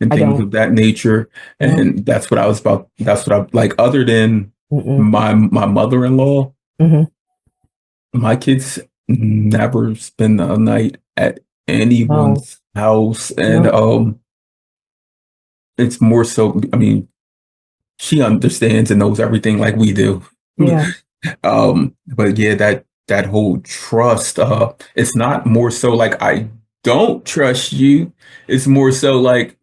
and I things don't. of that nature. No. And that's what I was about. That's what I like. Other than Mm-mm. my mother-in-law, Mm-hmm. my kids never spend a night at No. anyone's house, and No. it's more so. I mean, she understands and knows everything like we do. Yeah. But yeah, that whole trust, it's not more so like I don't trust you. It's more so like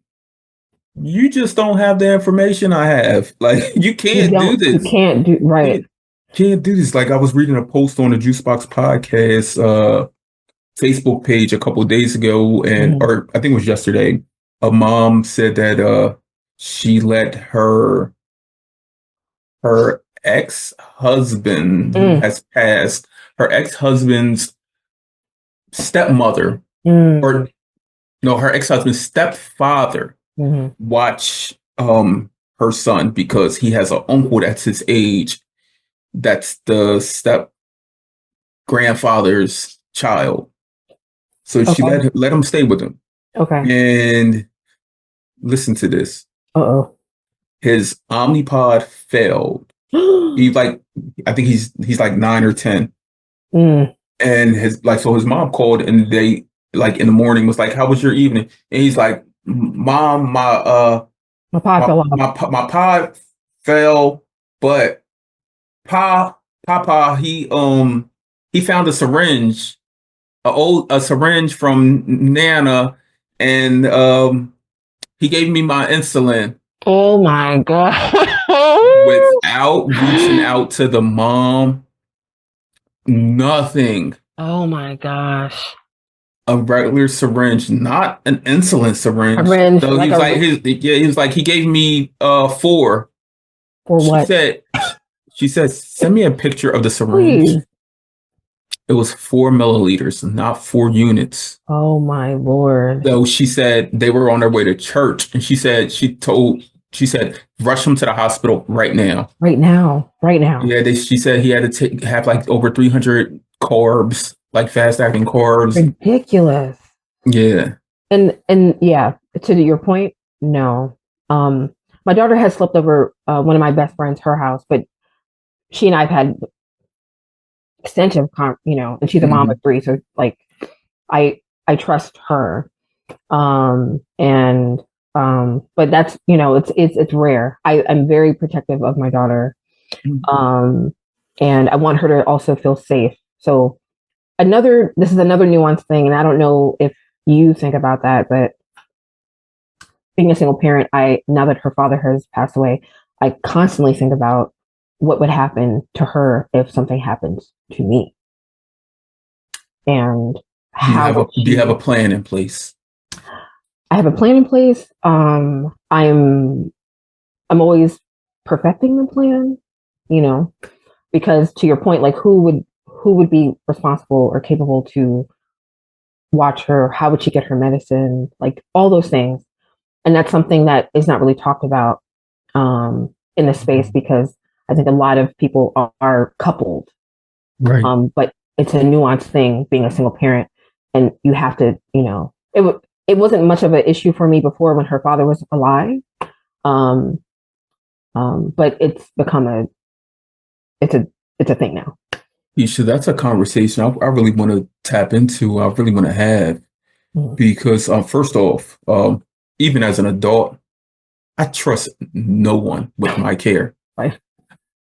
you just don't have the information I have. Like you You can't do don't. You this. can't do right. Can't, can't do this. Like I was reading a post on the Juicebox podcast Facebook page a couple of days ago, and Mm-hmm. or I think it was yesterday. A mom said that she let her ex-husband who Mm. has passed, her ex-husband's stepmother, Mm. or no, her ex-husband's stepfather Mm-hmm. watch her son because he has an uncle that's his age, that's the step grandfather's child. So she Okay. let him stay with him. Okay. And listen to this. Uh-oh. His Omnipod failed. He like I think he's like 9 or 10. Mm. And his mom called and they like in the morning was like, how was your evening? And he's like, Mom, My pod fell off. my pod fell, but Papa he found a syringe from Nana, and he gave me my insulin Oh my god. without reaching out to the mom. Nothing. Oh my gosh. A regular syringe, not an insulin A syringe. syringe, So he like was a like he was like he gave me four. for She what? said she said send me a picture of the syringe. Please. It was 4 milliliters, not 4 units. Oh my lord. So she said they were on their way to church, and she said rush him to the hospital right now. Right now. Right now. Yeah, she said he had to have like over 300 carbs, like fast acting carbs. Ridiculous. Yeah. And yeah, to your point, no. My daughter has slept over one of my best friends, her house, but she and I've had extensive, and she's a mom of Mhm. three, so like I trust her. And but that's it's rare. I'm very protective of my daughter, um, and I want her to also feel safe. So this is another nuanced thing, and I don't know if you think about that, but being a single parent, now that her father has passed away, I constantly think about what would happen to her if something happens to me, and how would Do you have a she. plan in place? I have a plan in place. I'm always perfecting the plan, you know, because to your point, like who would be responsible or capable to watch her? How would she get her medicine? Like all those things. And that's something that is not really talked about in the space because I think a lot of people are coupled, Right. but it's a nuanced thing being a single parent, and you have to, it wasn't much of an issue for me before when her father was alive, um, but it's become it's a it's a thing now. Keisha, that's a conversation I really want to tap into. I really want to have Mhm. because first off, even as an adult, I trust no one with my care. Right.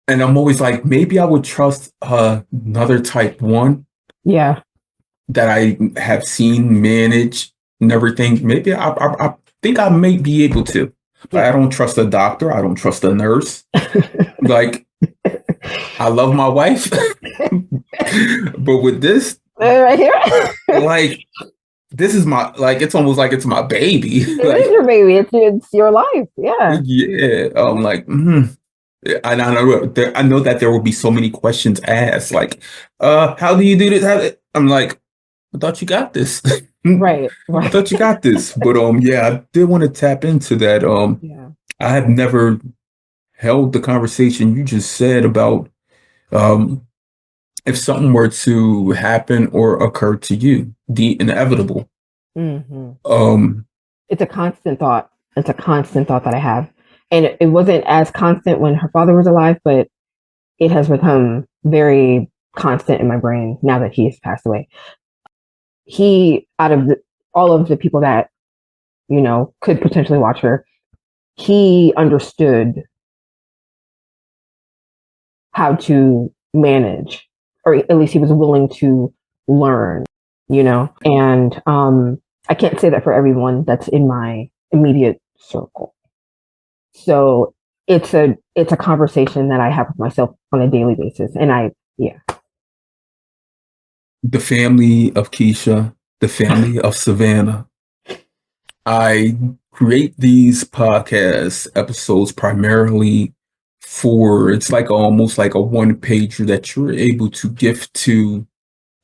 And I'm always like, maybe I would trust another type one Yeah. that I have seen manage and everything. Maybe I think I may be able to, but I Yeah. don't trust a doctor. I don't trust a nurse. Like, I love my wife, but with this, Right here. like, this is my, like, it's almost like it's my baby. It is Like, your baby. It's your life. Yeah. yeah, I'm like, And I know that there will be so many questions asked, like, how do you do this? I'm like, I thought you got this. Right. I Right. thought you got this. But yeah, I did want to tap into that. Yeah. I have never held the conversation you just said about um if something were to happen or occur to you, the inevitable. Hmm. Um, It's a constant thought. It's a constant thought that I have, and it wasn't as constant when her father was alive, but it has become very constant in my brain now that he has passed away. He, out of all of the people that could potentially watch her, he understood how to manage, or at least he was willing to learn, and I can't say that for everyone that's in my immediate circle. So it's a conversation that I have with myself on a daily basis, and yeah. the family of Keisha, the family of Savannah. I create these podcast episodes primarily for it's like almost like a one pager that you're able to give to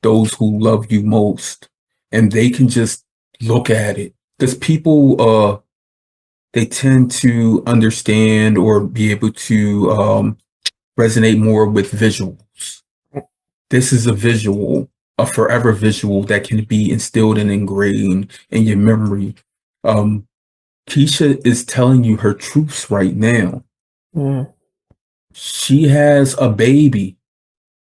those who love you most, and they can just look at it because people they tend to understand or be able to resonate more with visuals. This is a visual, a forever visual that can be instilled and ingrained in your memory. Um, Keisha is telling you her truths right now. Mm. She has a baby.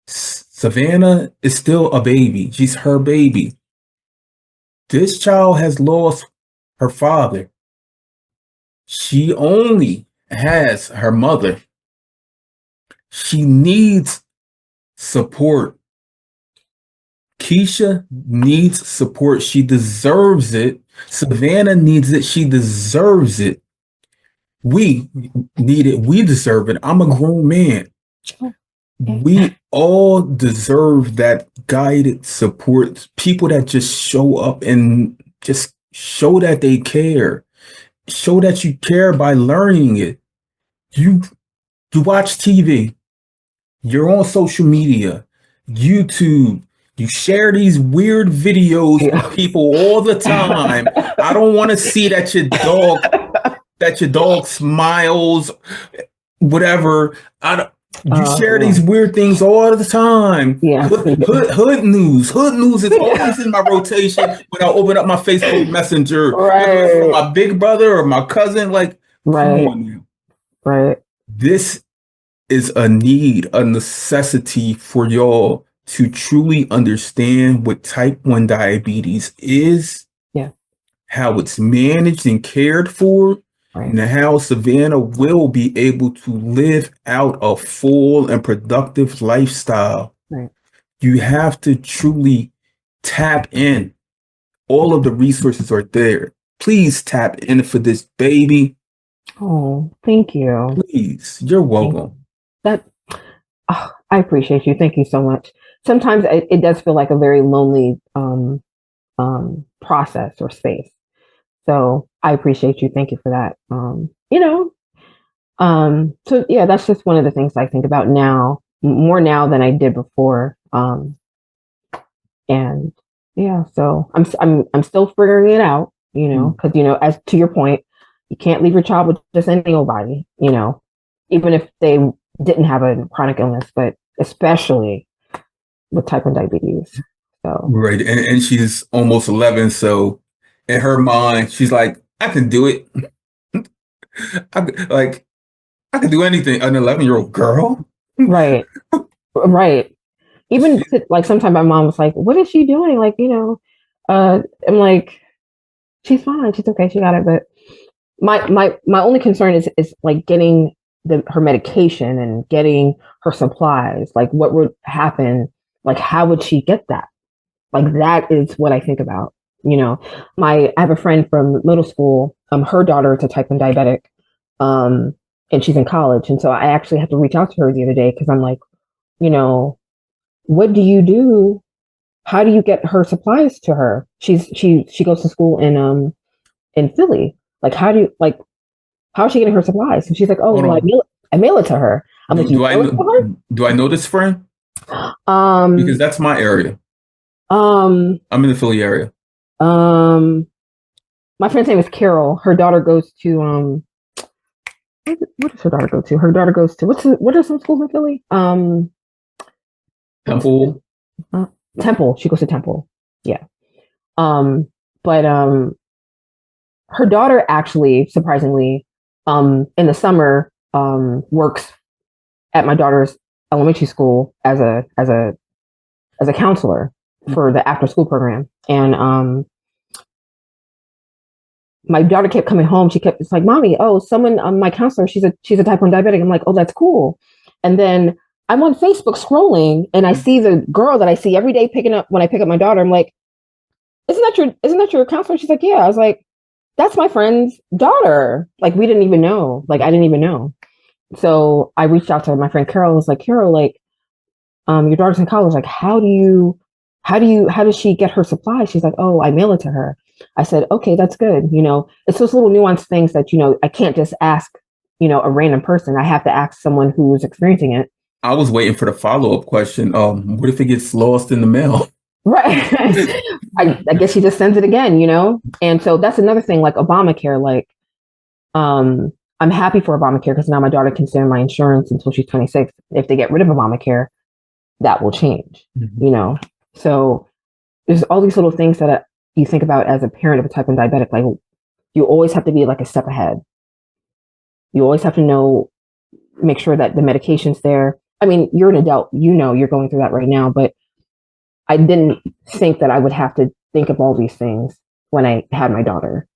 Savannah is still a baby. She's her baby. This child has lost her father. She only has her mother. She needs support. Keisha needs support. She deserves it. Savannah needs it. She deserves it. We need it. We deserve it. I'm a grown man. We all deserve that guided support. People that just show up and just show that they care. Show that you care by learning it. You you watch TV. You're on social media, YouTube. You share these weird videos with Yeah. people all the time. I don't want to see that your dog smiles, whatever. I don't, you share Yeah. these weird things all the time. Yeah. Hood news. Hood news is always in my rotation when I open up my Facebook Messenger, whether it's from Right. my big brother or my cousin. Like, come Right. on now. Right. This is a need, a necessity for y'all to truly understand what type 1 diabetes is, Yeah. how it's managed and cared for, Right. and how Savannah will be able to live out a full and productive lifestyle. Right. You have to truly tap in. All of the resources are there. Please tap in for this baby. Oh, thank you. Please. You're Thank you. welcome. That I appreciate you. Thank you so much. Sometimes it does feel like a very lonely process or space. So I appreciate you. Thank you for that. So yeah, that's just one of the things I think about now, more now than I did before. And yeah, so I'm still figuring it out, because as to your point, you can't leave your child with just any old body, even if they didn't have a chronic illness, but especially with type 1 diabetes. So Right. And she's almost 11. So in her mind, she's like, I can do it. Like, I can do anything. An 11-year-old girl. right, right. Even like sometimes my mom was like, "What is she doing?" Like, I'm like, "She's fine. She's okay. She got it." But my only concern is like getting her medication and getting her supplies. Like, what would happen? Like, how would she get that? Like, that is what I think about. I have a friend from middle school. Her daughter is a type 1 diabetic, and she's in college, and so I actually had to reach out to her the other day because I'm like, you know, what do you do? How do you get her supplies to her? She goes to school in Philly. Like, how is she getting her supplies? And she's like, oh, Hold well, on. I mail it to her. I'm like, you mail it to Do I know this friend? her? Because that's my area. Um, I'm in the Philly area. um, my friend's name is Carol. Her daughter goes to what does her daughter go to? Her daughter goes to what are some schools in Philly? Temple. Temple. She goes to Temple. Yeah. But her daughter actually, surprisingly, in the summer, works at my daughter's elementary school as a counselor for the after school program. And my daughter kept coming home. It's like, mommy, oh, someone, my counselor, she's a type 1 diabetic. I'm like, oh, that's cool. And then I'm on Facebook scrolling and I see the girl that I see every day when I pick up my daughter. I'm like, isn't that your counselor? She's like, yeah. I was like, that's my friend's daughter. Like, we didn't even know. Like, I didn't even know. So I reached out to my friend Carol. I was like, Carol, like, your daughter's in college. Like, how does she get her supplies? She's like, oh, I mail it to her. I said, okay, that's good. It's those little nuanced things that, I can't just ask, a random person. I have to ask someone who's experiencing it. I was waiting for the follow-up question. What if it gets lost in the mail? Right. I guess she just sends it again, And so that's another thing, like Obamacare, like, I'm happy for Obamacare because now my daughter can stay on my insurance until she's 26. If they get rid of Obamacare, that will change, So there's all these little things that you think about as a parent of a type 1 diabetic. Like, you always have to be like a step ahead. You always have to make sure that the medication's there. I mean, you're an adult, you're going through that right now, but I didn't think that I would have to think of all these things when I had my daughter,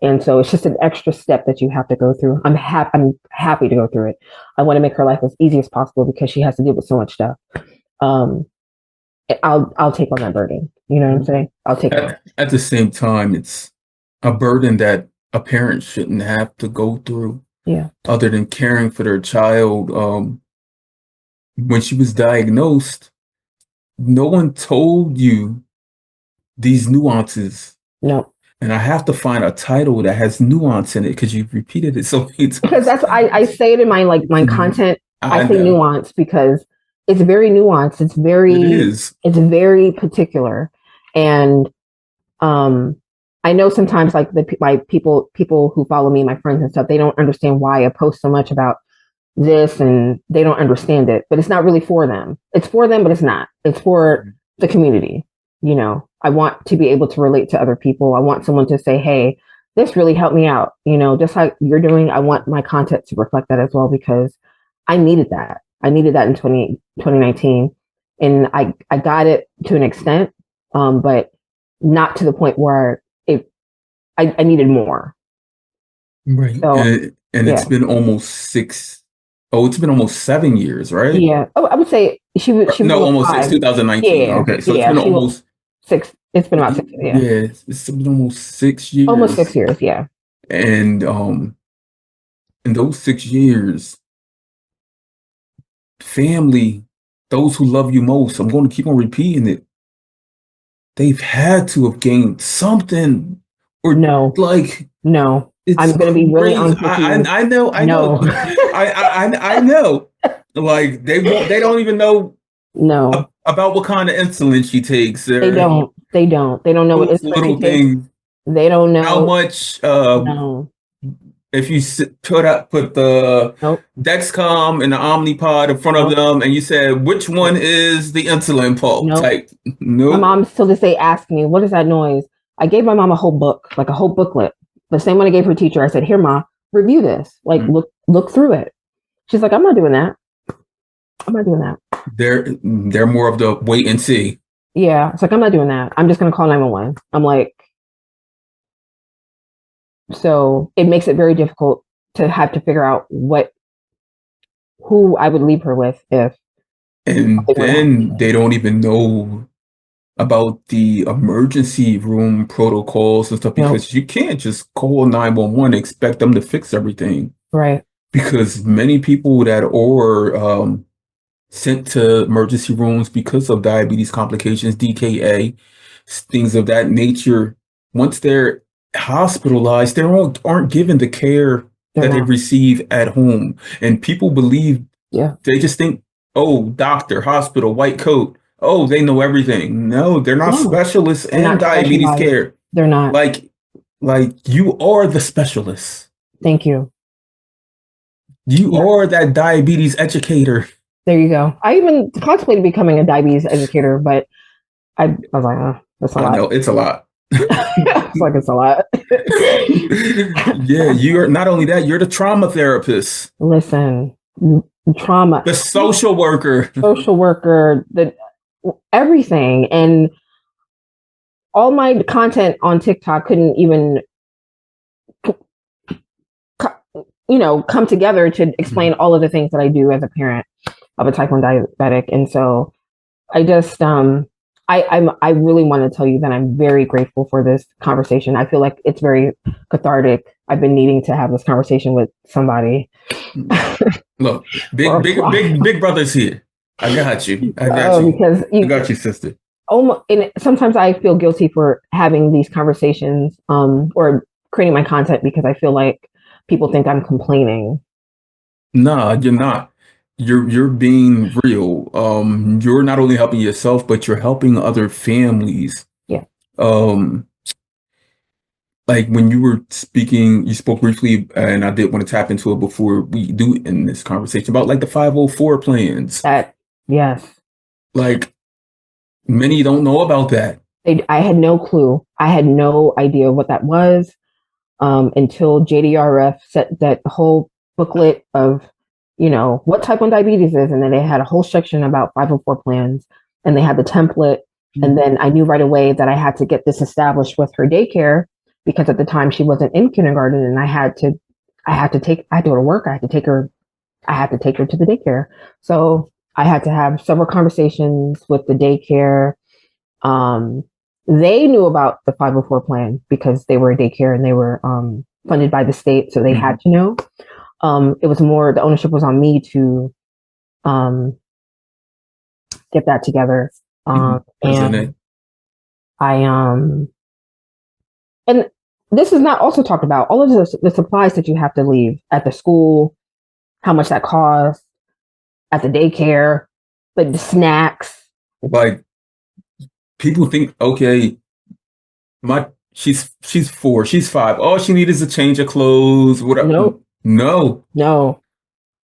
And so it's just an extra step that you have to go through. I'm happy to go through it. I want to make her life as easy as possible because she has to deal with so much stuff. I'll take on that burden. You know what I'm saying? I'll take it. At the same time, it's a burden that a parent shouldn't have to go through. Yeah. Other than caring for their child. When she was diagnosed, no one told you these nuances. No. And I have to find a title that has nuance in it because you've repeated it so many times. Because I say it in my content. I say nuance because it's very nuanced. It's very particular. And I know sometimes like my people who follow me, my friends and stuff, they don't understand why I post so much about this and they don't understand it, but it's not really for them. It's for them, but it's not. It's for the community. I want to be able to relate to other people. I want someone to say, hey, this really helped me out. Just like you're doing, I want my content to reflect that as well because I needed that. I needed that in 2019. And I got it to an extent, but not to the point where I needed more. Right. So, and it's been almost 7 years, right? Yeah. Oh, I would say she was almost 5. 2019. Yeah. Okay. So it's been almost 6 It's been about 6 years. Yeah. Yeah, it's been almost 6 years. Almost 6 years. Yeah. And in those 6 years, family, those who love you most, I'm going to keep on repeating it. They've had to have gained something, or No, like no. it's I'm going to be really crazy. honest with you. I know, I know, No, I know. Like they don't even know no. about what kind of insulin she takes, They or don't. They don't. They don't know what those insulin she little takes. things. They don't How know. much No. if you put the Nope. Dexcom and the Omnipod in front of Nope. them, and you said which one is the insulin pump Nope. type? My Nope. mom still this day asks me, "What is that noise?" I gave my mom a whole book, like a whole booklet. The same one I gave her teacher. I said, "Here, ma, review this. Like, look through it." She's like, "I'm not doing that. I'm not doing that." They're more of the wait and see. Yeah, it's like I'm not doing that. I'm just gonna call 911. I'm like, so it makes it very difficult to have to figure out who I would leave her with if And something were to happen to then me. they don't even know about the emergency room protocols and stuff, Nope. because you can't just call 911 and expect them to fix everything. Right. Because many people that are sent to emergency rooms because of diabetes complications, DKA, things of that nature, once they're hospitalized, aren't given the care They're that they not. receive at home. And people believe, Yeah. they just think, oh, doctor, hospital, white coat. Oh, they know everything. No, they're not No. specialists They're in not diabetes specialized. care. They're not. Like, like you are the specialist. Thank you. You Yeah. are that diabetes educator. There you go. I even contemplated becoming a diabetes educator, but I was like, oh, that's a I lot. know it's a lot. It's like it's a lot. Yeah, you're not only that, you're the trauma therapist, Listen, trauma, the social worker. social worker, everything, and all my content on TikTok couldn't even, come together to explain all of the things that I do as a parent of a type 1 diabetic. And so I just, I really want to tell you that I'm very grateful for this conversation. I feel like it's very cathartic. I've been needing to have this conversation with somebody. Look, big brother's here. I got you. I got you. Because I got you, sister. almost, and sometimes I feel guilty for having these conversations, or creating my content because I feel like people think I'm complaining. Nah, you're not. You're being real. You're not only helping yourself, but you're helping other families. Yeah. Um, like when you were speaking, you spoke briefly, and I did want to tap into it before we do in this conversation about like the 504 plans. That, yes. Like many don't know about that. I had no clue. I had no idea what that was, until JDRF set that whole booklet of, what type 1 diabetes is. And then they had a whole section about 504 plans, and they had the template. And then I knew right away that I had to get this established with her daycare, because at the time she wasn't in kindergarten, and I had to go to work. I had to take her to the daycare. So I had to have several conversations with the daycare. They knew about the 504 plan because they were a daycare and they were funded by the state, so they had to know. It was more, the ownership was on me to get that together. And and this is not also talked about, all of the supplies that you have to leave at the school, how much that costs, at the daycare, like the snacks. Like people think, okay, she's 4, she's 5. All she needs is a change of clothes, whatever. Nope. No.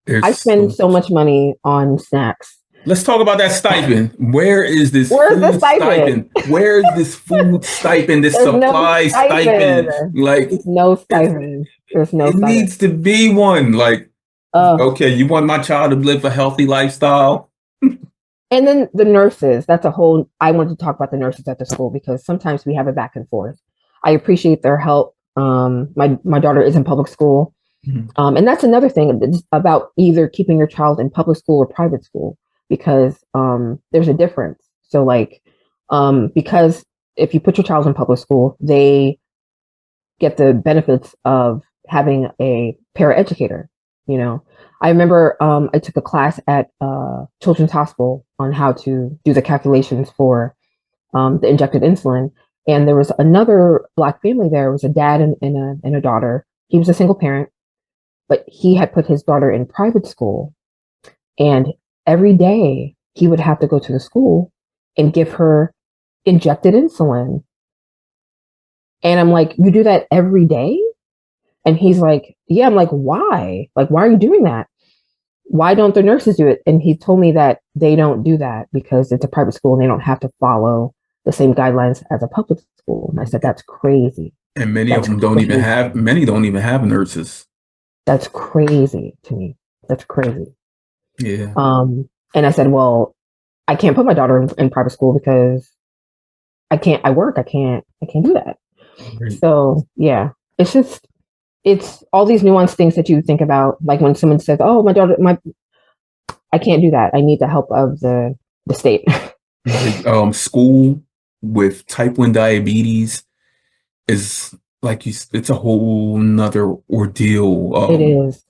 I spend so much money on snacks. Let's talk about that stipend. Where's the stipend? Where is this food stipend? This supply stipend? Like, there's no stipend. There's no it stipend. needs to be one. Like, okay, you want my child to live a healthy lifestyle? And then the nurses, I wanted to talk about the nurses at the school, because sometimes we have a back and forth. I appreciate their help. My daughter is in public school. And that's another thing about either keeping your child in public school or private school, because there's a difference. So like, because if you put your child in public school, they get the benefits of having a paraeducator. You know, I remember I took a class at Children's Hospital on how to do the calculations for the injected insulin. And there was another Black family there. It was a dad and a daughter. He was a single parent, but he had put his daughter in private school. And every day he would have to go to the school and give her injected insulin. And I'm like, you do that every day? And he's like, yeah. I'm like, why? Like, why are you doing that? Why don't the nurses do it? And he told me that they don't do that because it's a private school and they don't have to follow the same guidelines as a public school. And I said, that's crazy. And many of That's them don't even crazy. have, many don't even have nurses. That's crazy to me. That's crazy. Yeah. And I said, well, I can't put my daughter in private school because I work. I can't do that. Right. So yeah, it's all these nuanced things that you think about. Like when someone says, oh, I can't do that. I need the help of the state. School with type 1 diabetes is like it's a whole nother ordeal. It is.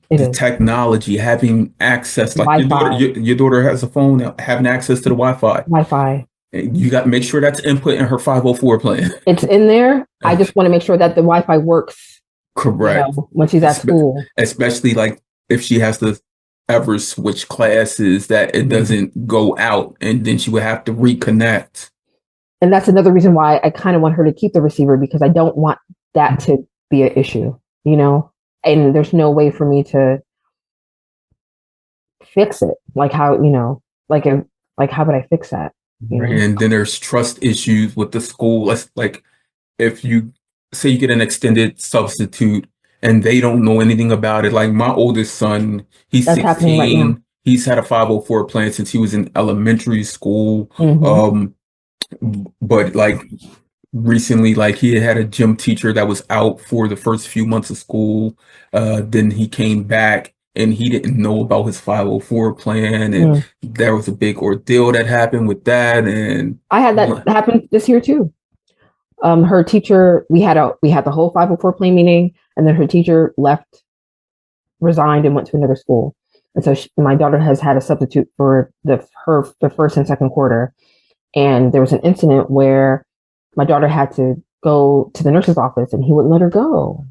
The technology, having access, like Wi-Fi. your daughter has a phone, having access to the Wi-Fi. Wi-Fi. You got to make sure that's input in her 504 plan. It's in there. I just want to make sure that the Wi-Fi works. Correct. When she's at school. Especially like if she has to ever switch classes, that it doesn't go out and then she would have to reconnect. And that's another reason why I kind of want her to keep the receiver, because I don't want that to be an issue, and there's no way for me to fix it. Like how, how would I fix that? Right. And then there's trust issues with the school. Like if you say you get an extended substitute and they don't know anything about it. Like my oldest son, he's That's happening right 16. now. He's had a 504 plan since he was in elementary school. But like recently, like he had a gym teacher that was out for the first few months of school. Then he came back and he didn't know about his 504 plan. And there was a big ordeal that happened with that. And I had that happen this year too. Her teacher, we had the whole 504 plan meeting, and then her teacher resigned and went to another school. And so my daughter has had a substitute for the first and second quarter. And there was an incident where my daughter had to go to the nurse's office and he wouldn't let her go.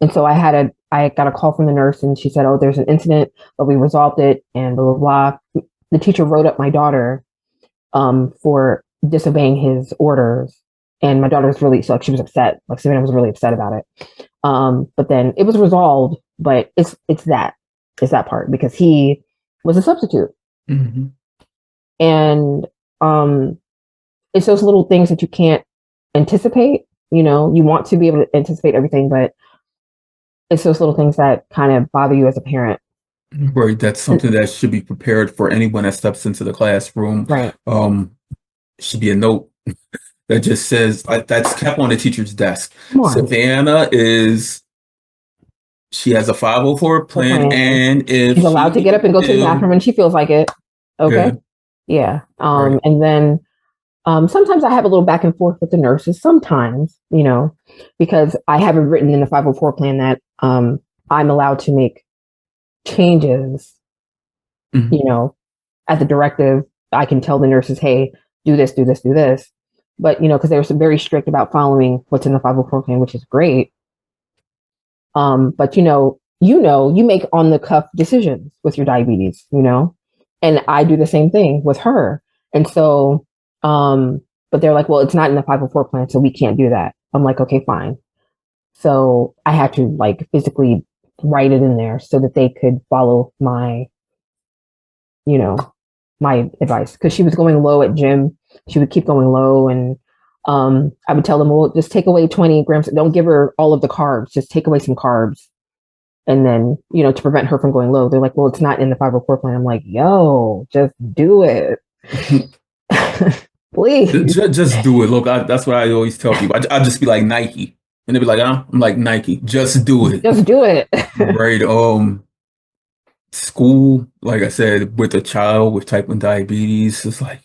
And so I got a call from the nurse and she said, oh, there's an incident, but we resolved it and blah, blah, blah. The teacher wrote up my daughter for disobeying his orders. And my daughter was she was upset. Like Savannah was really upset about it. But then it was resolved, but it's that part because he was a substitute. And it's those little things that you can't anticipate. You want to be able to anticipate everything, but it's those little things that kind of bother you as a parent. Right. That's something that should be prepared for anyone that steps into the classroom. Right. Should be a note that just says that's kept on the teacher's desk. Savannah she has a 504 plan, and if she's allowed to get up and go to the bathroom when she feels like it. Okay. Good. Yeah. Right. And then sometimes I have a little back and forth with the nurses sometimes, because I have it written in the 504 plan that I'm allowed to make changes, at the directive. I can tell the nurses, hey, do this, do this, do this. But, because they were very strict about following what's in the 504 plan, which is great. But, you make on the cuff decisions with your diabetes, and I do the same thing with her. And so, but they're like, well, it's not in the 504 plan, so we can't do that. I'm like, okay, fine. So I had to physically write it in there so that they could follow my, my advice. Cause she was going low at gym. She would keep going low. And, I would tell them, well, just take away 20 grams. Don't give her all of the carbs, just take away some carbs. And then, to prevent her from going low. They're like, well, it's not in the 504 plan. I'm like, yo, just do it. Please. Just do it. Look, that's what I always tell people. I just be like Nike. And they'd be like, I'm like Nike. Just do it. Just do it. Right. School, like I said, with a child with type 1 diabetes, it's like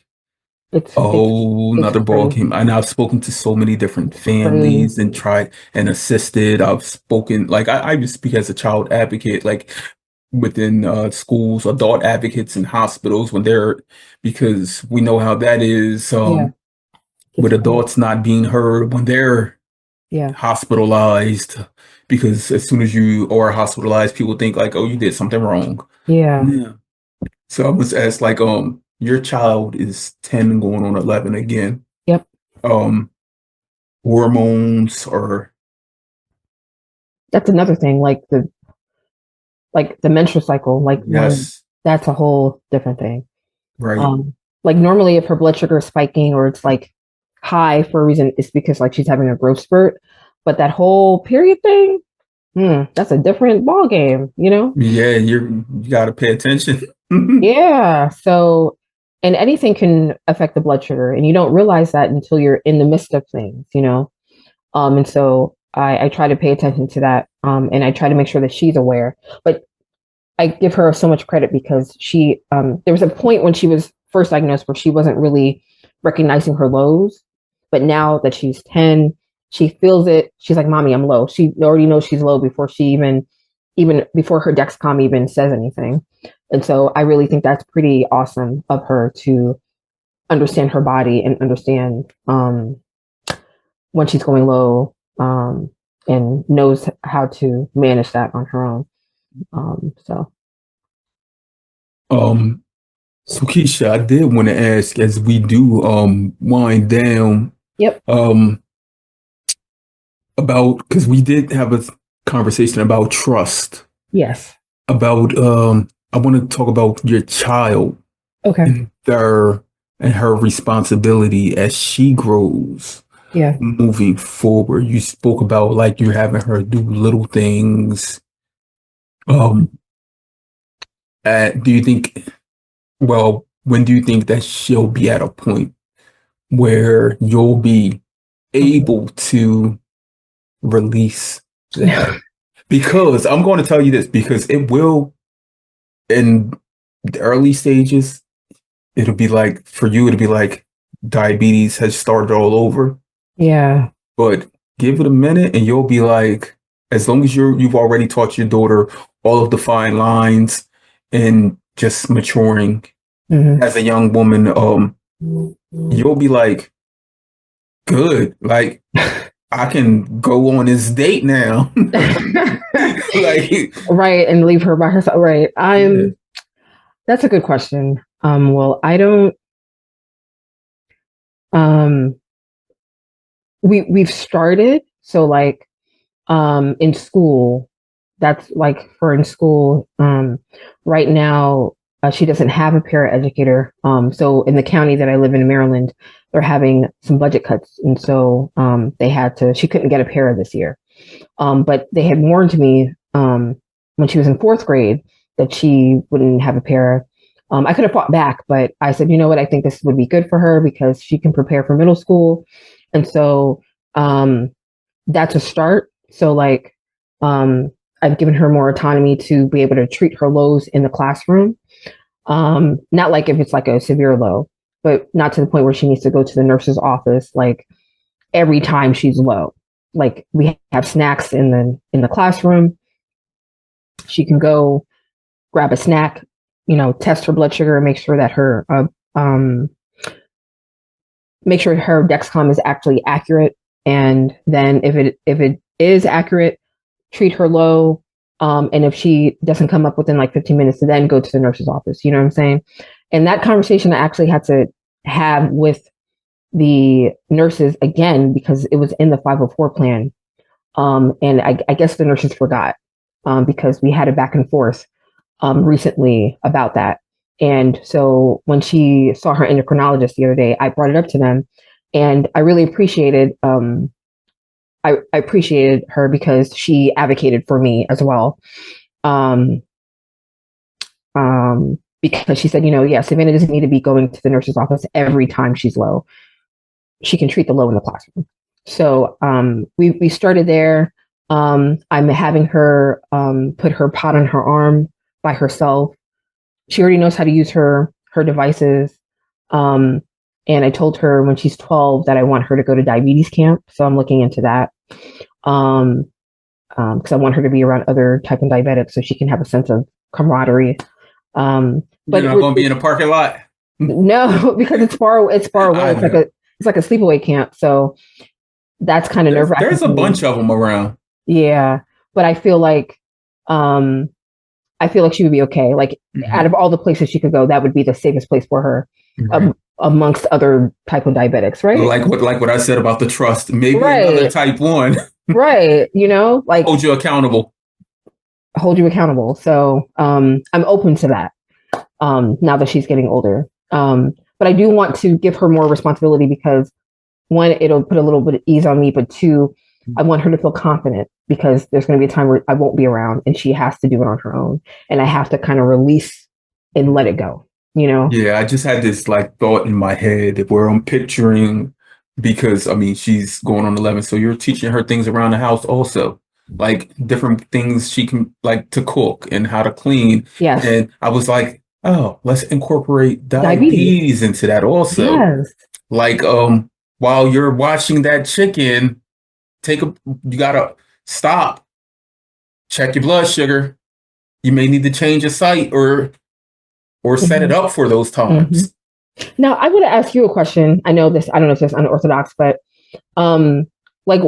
Oh, it's another ball crazy. game. And I've spoken to so many different It's families and crazy. tried and assisted. I've spoken, like, I just speak as a child advocate, like within schools, adult advocates in hospitals when they're, because we know how that is, Yeah, with it's crazy. adults not being heard when they're Yeah, hospitalized. Because as soon as you are hospitalized, people think like, oh, you did something wrong. yeah, Yeah. So I was asked like, your child is 10 going on 11 again. yep. Um, Hormones or That's another thing. Like the menstrual cycle, like when yes, that's a whole different thing. right. Um, like normally if her blood sugar is spiking or it's like high for a reason, it's because like she's having a growth spurt. But that whole period thing, that's a different ball game, you know? Yeah, you gotta pay attention. Yeah. So, and anything can affect the blood sugar, and you don't realize that until you're in the midst of things, you know? And so I try to pay attention to that. And I try to make sure that she's aware. But I give her so much credit because there was a point when she was first diagnosed where she wasn't really recognizing her lows. But now that she's 10, she feels it. She's like, Mommy, I'm low. She already knows she's low before even before her Dexcom even says anything. And so I really think that's pretty awesome of her to understand her body and understand when she's going low, and knows how to manage that on her own. So Um, so Keisha, I did want to ask as we do wind down yep. um about because we did have a conversation about trust, Yes. about I want to talk about your child Okay. and their and her responsibility as she grows Yeah. moving forward. You spoke about like you having her do little things. Um, do you think, well, when do you think that she'll be at a point where you'll be able to release that? Because I'm going to tell you this, because it will, in the early stages, it'll be like, for you, it'll be like diabetes has started all over. Yeah. But give it a minute and you'll be like, as long as you've already taught your daughter all of the fine lines and just maturing Hmm. as a young woman, you'll be like, good. Like I can go on this date now. Like, Right. And leave her by herself. Right. yeah. That's a good question. Well, I don't, um, we've started. So like, in school, that's like for in school, right now, she doesn't have a paraeducator. So in the county that I live in Maryland, they're having some budget cuts. And so, she couldn't get a para this year. But they had warned me when she was in fourth grade that she wouldn't have a para. I could have fought back, but I said, you know what? I think this would be good for her because she can prepare for middle school. And so um, that's a start. So, like, um, I've given her more autonomy to be able to treat her lows in the classroom. Not like if it's like a severe low, but not to the point where she needs to go to the nurse's office like every time she's low. Like we have snacks in the classroom. She can go grab a snack, test her blood sugar and um make sure her Dexcom is actually accurate. And then if it is accurate, treat her low. And if she doesn't come up within like 15 minutes, then go to the nurse's office. You know what I'm saying? And that conversation I actually had to have with the nurses again because it was in the 504 plan. And I guess the nurses forgot because we had a back and forth recently about that. And so when she saw her endocrinologist the other day, I brought it up to them, and I really appreciated. I appreciated her because she advocated for me as well. Um, because she said, yeah, Savannah doesn't need to be going to the nurse's office every time she's low. She can treat the low in the classroom. So we started there. I'm having her put her pot on her arm by herself. She already knows how to use her devices. Um, And I told her when she's 12 that I want her to go to diabetes camp. So I'm looking into that. Because I want her to be around other type 1 diabetics so she can have a sense of camaraderie. You're But not going to be in a parking lot. no, because it's far away. It's like a sleepaway camp. So that's kind of nerve wracking. There's a bunch of them around. Yeah, but I feel like she would be okay. Like out of all the places she could go, that would be the safest place for her, amongst other type 1 diabetics, right? Like what I said about the trust. Maybe another type 1. Right. Like hold you accountable. So I'm open to that now that she's getting older. But I do want to give her more responsibility because 1, it'll put a little bit of ease on me, but 2, I want her to feel confident because there's going to be a time where I won't be around and she has to do it on her own. And I have to kind of release and let it go, Yeah, I just had this like thought in my head where I'm picturing, because I mean, she's going on 11. So you're teaching her things around the house also, like different things she can like to cook and how to clean. Yes. And I was like, oh, let's incorporate diabetes into that also. Yes. Like, while you're watching that chicken, you gotta stop, check your blood sugar. You may need to change a site or set it up for those times. Now, I want to ask you a question. I don't know if it's unorthodox, but like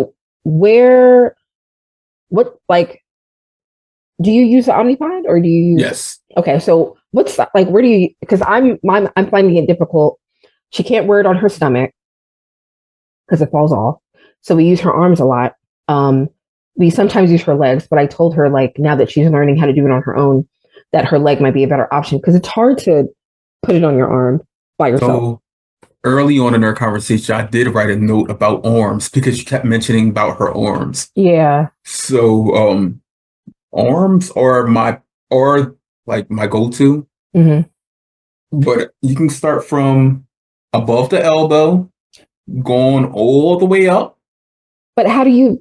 do you use the Omnipod or do you use? Yes. Okay, so what's like, where do you, because I'm finding it difficult. She can't wear it on her stomach because it falls off. So we use her arms a lot. We sometimes use her legs, but I told her like now that she's learning how to do it on her own, that her leg might be a better option because it's hard to put it on your arm by yourself. So early on in our conversation, I did write a note about arms because you kept mentioning about her arms. Yeah. So arms are my go-to. But you can start from above the elbow, going all the way up. But how do you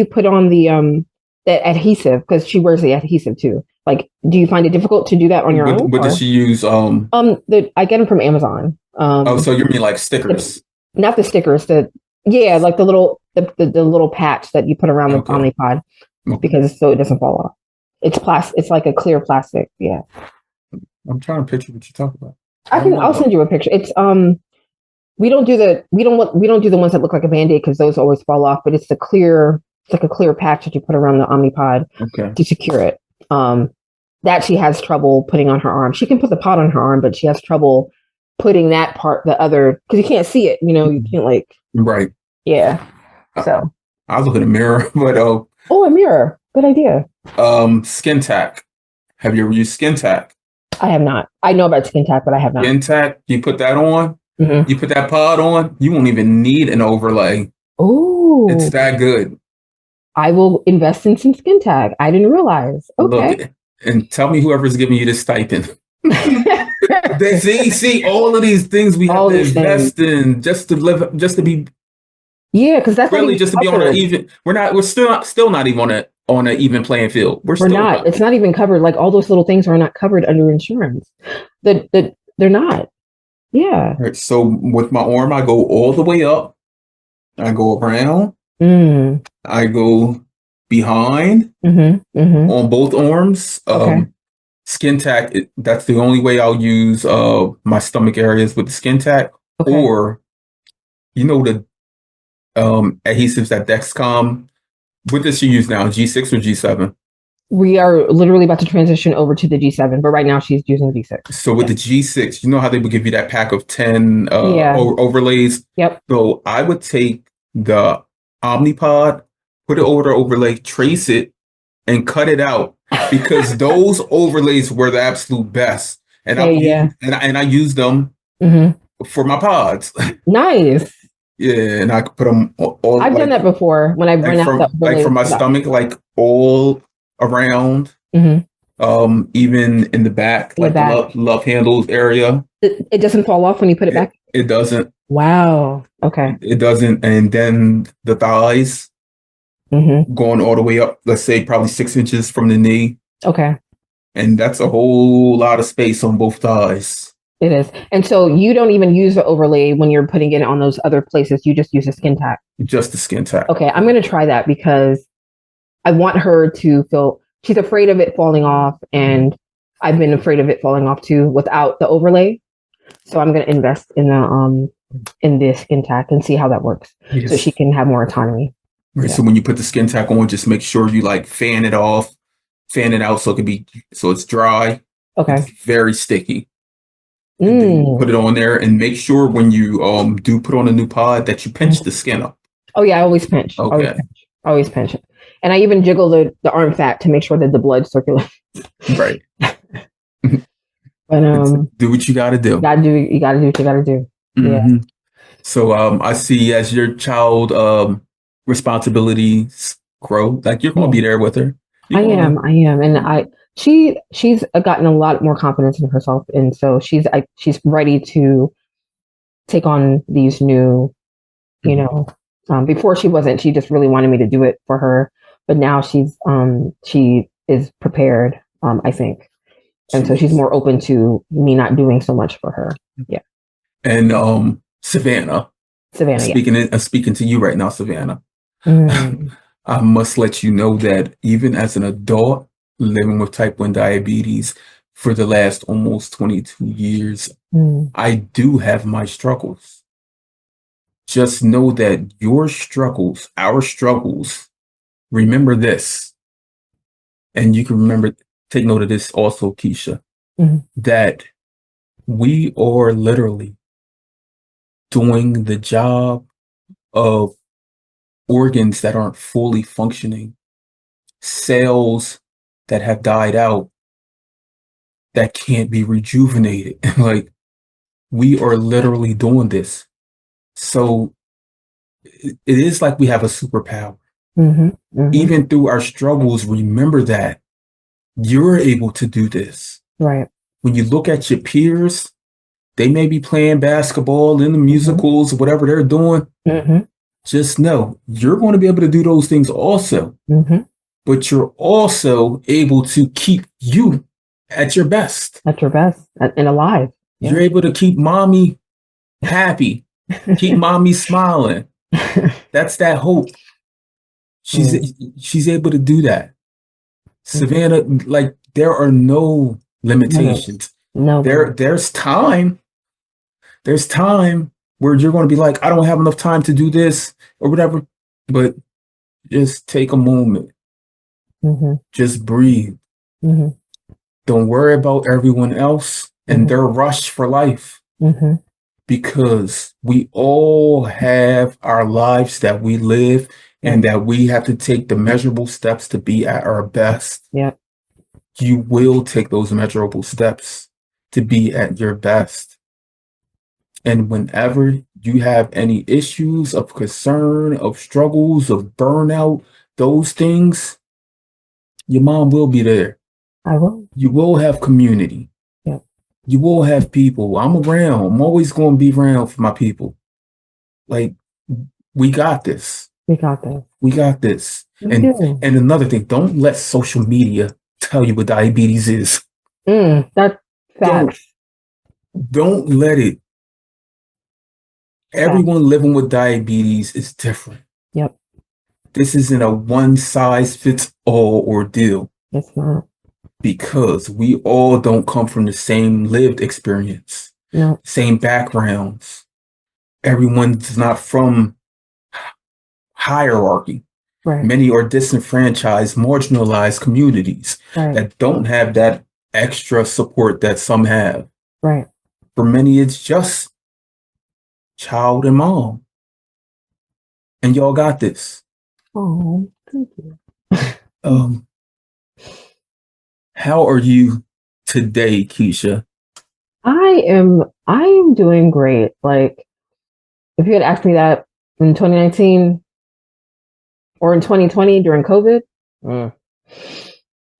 put on the adhesive? Because she wears the adhesive too. Like, do you find it difficult to do that on your own? What does she use? I get them from Amazon. So you mean like stickers? Not the stickers. Like the little patch that you put around the Omnipod, because so it doesn't fall off. It's plastic. It's like a clear plastic. Yeah. I'm trying to picture what you're talking about. I'll send you a picture. It's we don't do the ones that look like a Band-Aid because those always fall off, but it's like a clear patch that you put around the Omnipod to secure it. That she has trouble putting on her arm. She can put the pod on her arm, but she has trouble putting that part, the other, because you can't see it, you can't like. Right. Yeah. So. I'll look in a mirror, but a mirror. Good idea. Skin Tack. Have you ever used Skin Tack? I have not. I know about Skin Tack, but I have not. Skin Tack, you put that on, you put that pod on, you won't even need an overlay. Oh. It's that good. I will invest in some Skin Tack. I didn't realize. Okay. Look, and tell me whoever's giving you this stipend. They see all of these things we have to invest in just to be. Yeah, because that's really just to be on an even. We're still not even on an even playing field. We're not. It's not even covered. Like all those little things are not covered under insurance. They're not. Yeah. Right, so with my arm, I go all the way up. I go around. I go behind on both arms. Skin Tack, that's the only way I'll use my stomach areas with the Skin Tack. Or, the adhesives that Dexcom. What does she use now, G6 or G7? We are literally about to transition over to the G7, but right now she's using the G6. So with the G6, you know how they would give you that pack of 10 overlays? Yep. So I would take the Omnipod, put it over the overlay, trace it, and cut it out because those overlays were the absolute best. And I use them for my pods. Nice. Yeah, and I could put them all. I've done that before when I've run out from my stomach, like all around, even in the back, like the love handles area. It doesn't fall off when you put it back? It doesn't. Wow. Okay. It doesn't. And then the thighs going all the way up, let's say probably 6 inches from the knee. Okay. And that's a whole lot of space on both thighs. It is. And so you don't even use the overlay when you're putting it on those other places. You just use a skin tack. Just the skin tack. Okay, I'm going to try that because I want her to feel she's afraid of it falling off, and I've been afraid of it falling off too without the overlay. So I'm going to invest in the skin tack and see how that works, Yes. so she can have more autonomy. Right. Yeah. So when you put the skin tack on, just make sure you like fan it out so it's dry. Okay. It's very sticky. And then you put it on there, and make sure when you do put on a new pod that you pinch the skin up. Oh yeah, I always pinch. Okay. Always pinch it. And I even jiggle the arm fat to make sure that the blood circulates. Right. But do what you gotta do. You gotta do what you gotta do. Mm-hmm. Yeah. So I see as your child responsibilities grow, like you're gonna be there with her. I am. And she's gotten a lot more confidence in herself, and so she's ready to take on these new, before she wasn't. She just really wanted me to do it for her, but now she is prepared. I think, and so she's more open to me not doing so much for her. Yeah. And Savannah, speaking to you right now, Savannah. I must let you know that even as an adult living with type 1 diabetes for the last almost 22 years, I do have my struggles. Just know that your struggles, our struggles, remember this. And you can take note of this also, Keisha, that we are literally doing the job of organs that aren't fully functioning, cells that have died out that can't be rejuvenated. Like, we are literally doing this. So it is like we have a superpower. Even through our struggles, remember that you're able to do this. Right. When you look at your peers, they may be playing basketball in the musicals, whatever they're doing. Just know you're going to be able to do those things also. But you're also able to keep you at your best. At your best and alive. You're able to keep mommy happy, keep mommy smiling. That's that hope. She's able to do that. Savannah, like, there are no limitations. No. There's time. There's time where you're going to be like, I don't have enough time to do this or whatever. But just take a moment. Just breathe. Don't worry about everyone else and their rush for life. Because we all have our lives that we live and that we have to take the measurable steps to be at our best. Yeah. You will take those measurable steps to be at your best. And whenever you have any issues of concern, of struggles, of burnout, those things, your mom will be there. I will. You will have community. Yeah. You will have people. I'm around. I'm always going to be around for my people. Like, we got this. We got this. We got this. And another thing, don't let social media tell you what diabetes is. That's facts. Don't let it. Everyone living with diabetes is different. Yep. This isn't a one-size-fits-all ordeal. It's not. Because we all don't come from the same lived experience. No. Same backgrounds. Everyone's not from hierarchy. Right. Many are disenfranchised, marginalized communities that don't have that extra support that some have. Right. For many, it's just child and mom. And y'all got this. Oh, thank you. How are you today, Keisha? I am doing great. Like, if you had asked me that in 2019 or in 2020 during COVID, no,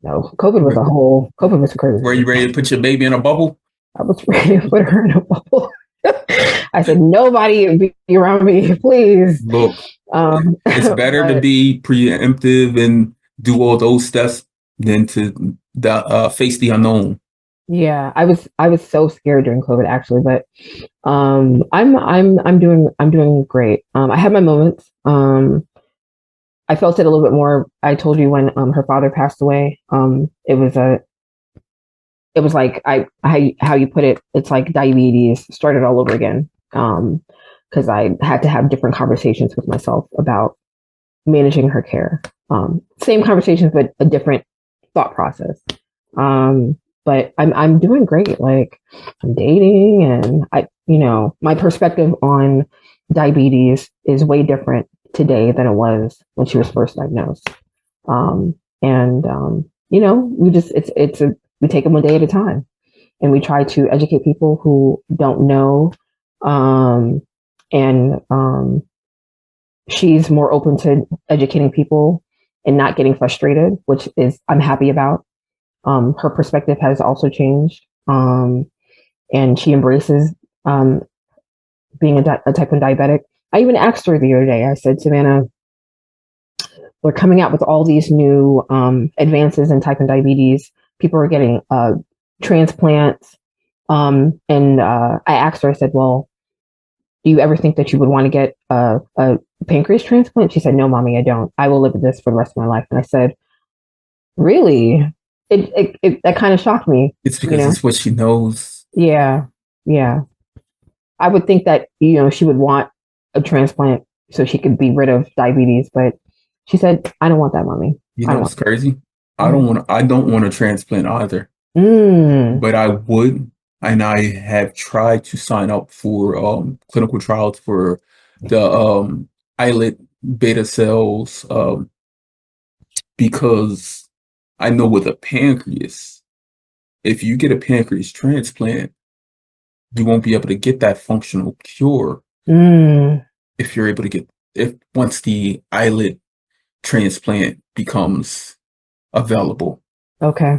COVID was crazy. Were you ready to put your baby in a bubble? I was ready to put her in a bubble. I said, nobody be around me, please. Look, it's better to be preemptive and do all those steps than to face the unknown. Yeah, I was so scared during COVID actually, but I'm doing great. I had my moments. I felt it a little bit more. I told you when her father passed away. It was like how you put it. It's like diabetes started all over again. Because I had to have different conversations with myself about managing her care. Same conversations, but a different thought process. But I'm doing great. Like I'm dating, and my perspective on diabetes is way different today than it was when she was first diagnosed. And we just we take it one day at a time, and we try to educate people who don't know. And She's more open to educating people and not getting frustrated, which is I'm happy about. Her perspective has also changed, and she embraces um, being a type 1 diabetic. I even asked her the other day. I said, Savannah, we're coming out with all these new advances in type 1 diabetes. People are getting transplants, and I asked her. I said, "Well, do you ever think that you would want to get a pancreas transplant?" She said, "No, mommy, I don't. I will live with this for the rest of my life." And I said, "Really?" That kind of shocked me. It's because it's what she knows. Yeah, yeah. I would think that she would want a transplant so she could be rid of diabetes, but she said, "I don't want that, mommy. You I know don't what's want." crazy? Mm. I don't want a transplant either, Mm. but I would, and I have tried to sign up for clinical trials for the islet beta cells because I know with a pancreas, if you get a pancreas transplant, you won't be able to get that functional cure Mm. if you're able to get if once the islet transplant becomes available Okay.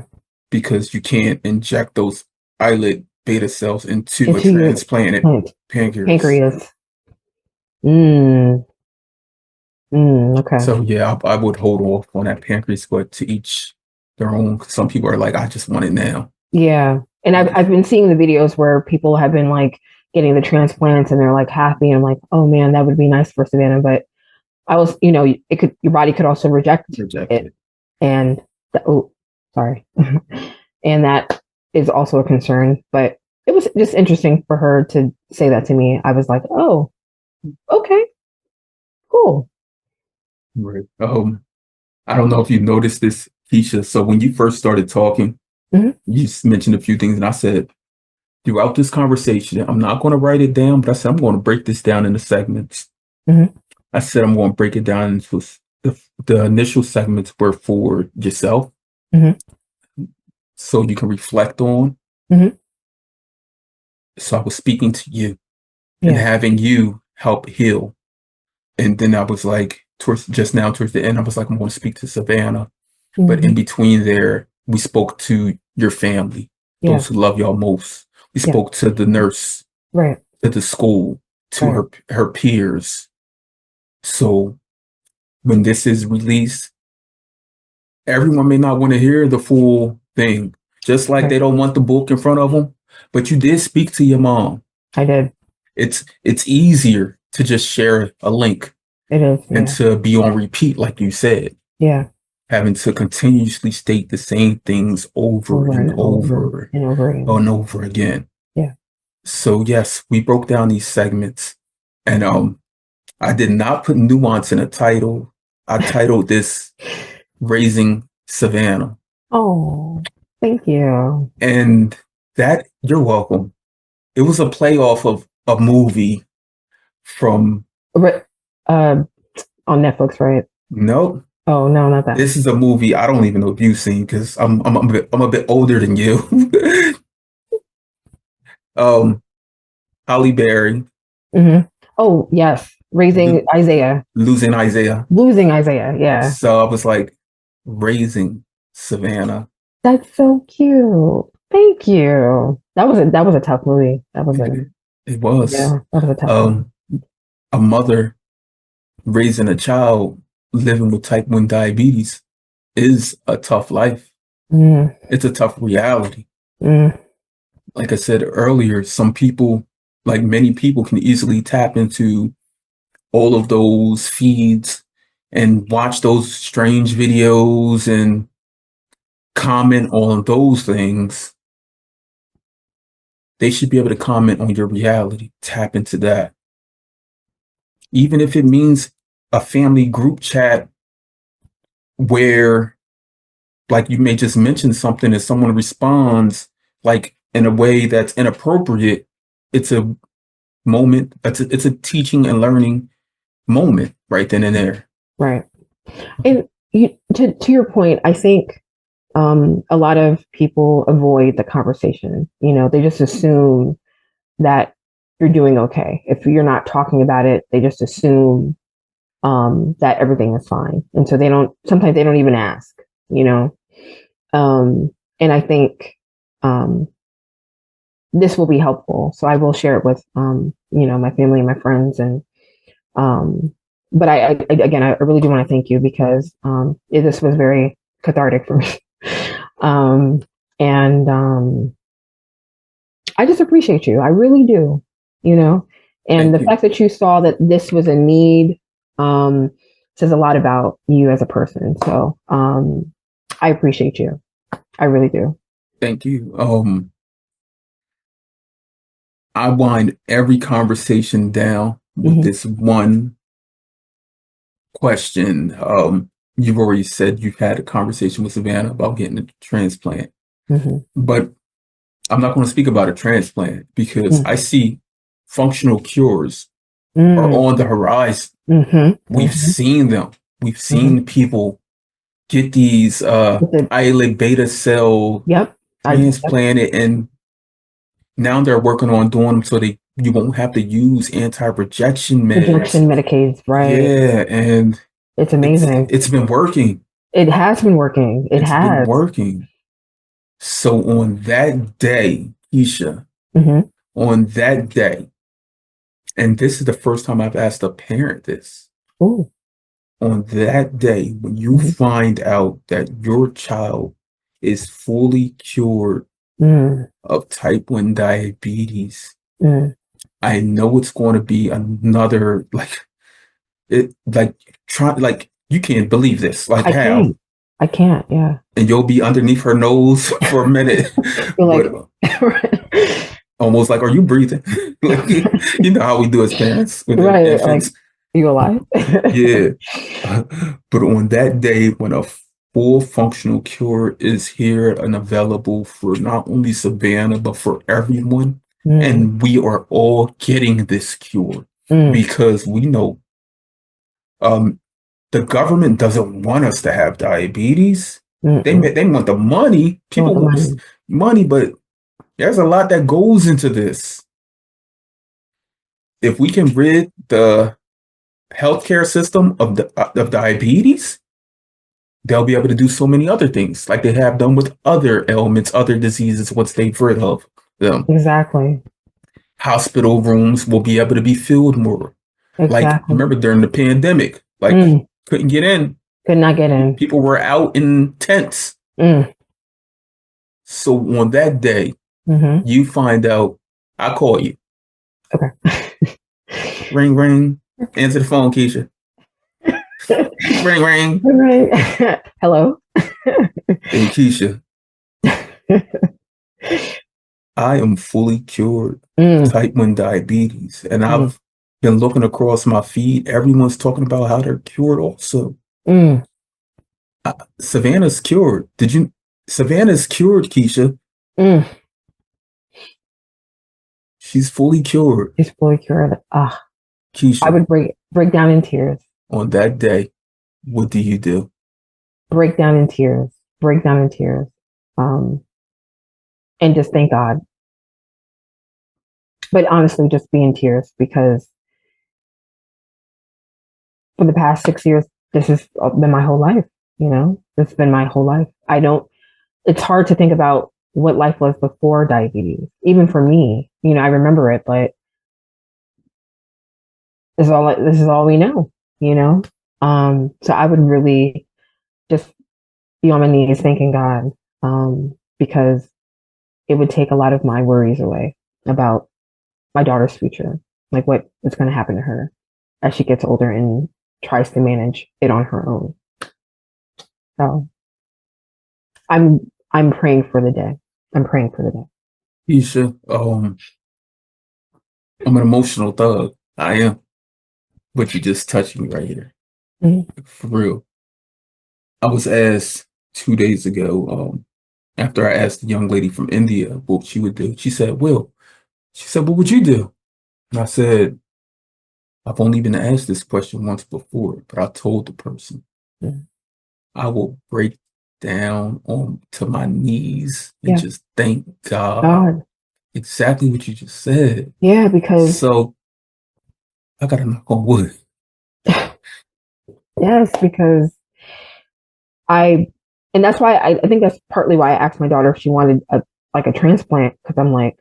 because you can't inject those islet beta cells into a Into your transplanted pancreas. pancreas. Mm. Okay. So yeah, I would hold off on that pancreas, but to each their own. Some people are like, I just want it now. Yeah. And I've been seeing the videos where people have been like getting the transplants and they're like happy. And I'm like, oh man, that would be nice for Savannah. But I was, your body could also reject it. Rejected. And, oh, sorry. And that is also a concern. But it was just interesting for her to say that to me. I was like, oh, okay, cool. Right. I don't know if you noticed this, Keisha. So when you first started talking, Hmm. you mentioned a few things, and I said throughout this conversation, I'm not going to write it down, but I said I'm going to break this down into segments. Hmm. I said I'm going to break it down into the initial segments were for yourself, Hmm. so you can reflect on. Hmm. So I was speaking to you and Yeah. having you help heal. And then I was like, towards the end, I was like, I'm going to speak to Savannah. But in Hmm. between there, we spoke to your family, Yeah. those who love y'all most. We Yeah. spoke to the nurse, Right. to the school, to Right. her peers. So when this is released, everyone may not want to hear the full thing, just like Right. they don't want the book in front of them. But you did speak to your mom. I did. It's easier to just share a link It is. and Yeah. to be on repeat, like you said, Yeah. having to continuously state the same things over Over and and over over and over again. and over again. Yeah. So yes, we broke down these segments, and I did not put nuance in a title. I titled this "Raising Savannah," Oh, thank you. and that you're welcome. It was a play off of a movie from But, uh, on Netflix, right? no. Oh no, not that. This is a movie I don't even know if you've seen because I'm a bit older than you. um, Holly Berry, Hmm. Oh yes, raising Isaiah, losing Isaiah. losing Isaiah. Yeah, So I was like, raising Savannah. that's so cute. Thank you. That was a tough movie. That was a It was Yeah, that was a tough movie. um, a mother raising a child living with type 1 diabetes is a tough life. Mm, It's a tough reality. Mm, Like I said earlier, some people, like many people, can easily tap into all of those feeds and watch those strange videos and comment on those things. They should be able to comment on your reality, tap into that. Even if it means a family group chat where, like, you may just mention something and someone responds like in a way that's inappropriate. It's a moment, it's a teaching and learning moment right then and there. right. And to your point, I think a lot of people avoid the conversation. They just assume that you're doing okay. If you're not talking about it, they just assume that everything is fine. And so sometimes they don't even ask, you know? And I think this will be helpful. So I will share it with, my family and my friends. Um, but again, I really do want to thank you because this was very cathartic for me. um, and I just appreciate you. I really do, you know. And Thank the you. fact that you saw that this was a need says a lot about you as a person. So I appreciate you. I really do. Thank you. I wind every conversation down with Hmm. this one question. You've already said you've had a conversation with Savannah about getting a transplant, Hmm. but I'm not going to speak about a transplant because Mm. I see functional cures are Mm. on the horizon. Hmm. We've Hmm. seen them. We've Hmm. seen people get these The, islet beta cell yep. Yep. transplanted, and now they're working on doing them so they you won't have to use anti-rejection meds. Rejection Medicaid, right? Yeah, and It's it's amazing. it's been working. It has been working. It It's been has. working. So on that day, Keisha, Hmm. on that day, and this is the first time I've asked a parent this, Ooh. on that day, when you Hmm. find out that your child is fully cured Mm. of type 1 diabetes, Mm. I know it's going to be another like try like you can't believe this. Like I how? can't. I can't. Yeah. And you'll be underneath her nose for a minute, You're but like, almost like, are you breathing? Like you know how we do as parents with the right. Like, infants. you alive? Yeah. But on that day when a full functional cure is here and available for not only Savannah, but for everyone, Mm. and we are all getting this cure Mm. because we know um, the government doesn't want us to have diabetes. Mm-mm. They want the money. They want People the want money. money, but there's a lot that goes into this. If we can rid the healthcare system of diabetes, they'll be able to do so many other things, like they have done with other ailments, other diseases once they've rid of them. Exactly. Hospital rooms will be able to be filled more. Like, Exactly. remember during the pandemic, like Mm. couldn't get in. Could not get in. People were out in tents. Mm. So on that day, Hmm. you find out, I call you. Okay. Ring, ring. Answer the phone, Keisha. Ring, ring. All right. Hello. Hey, Keisha, I am fully cured of Mm. type 1 diabetes. And Mm. I've been looking across my feed. Everyone's talking about how they're cured also. Mm. Savannah's cured. Savannah's cured, Keisha. Mm. She's fully cured. He's fully cured. Ah, I Keisha, would break down in tears. on that day, what do you do? Break down in tears. Break down in tears. Um, and just thank God. But honestly, just be in tears because for the past 6 years, this has been my whole life. It's been my whole life. I don't. It's hard to think about what life was before diabetes. Even for me, I remember it, but this is all we know. You know. So I would really just be on my knees thanking God because it would take a lot of my worries away about my daughter's future, like what is going to happen to her as she gets older and tries to manage it on her own. So I'm praying for the day. I'm praying for the day. Keisha, I'm an emotional thug. I am. But you just touched me right here. Mm-hmm. For real. I was asked 2 days ago, after I asked the young lady from India what she would do. She said, what would you do? And I said, I've only been asked this question once before, but I told the person, Mm-hmm. I will break down on to my knees and Yeah. just thank God. God. Exactly what you just said. Yeah, because So I gotta knock on wood. yes, because and that's why I think that's partly why I asked my daughter if she wanted a transplant, because I'm like,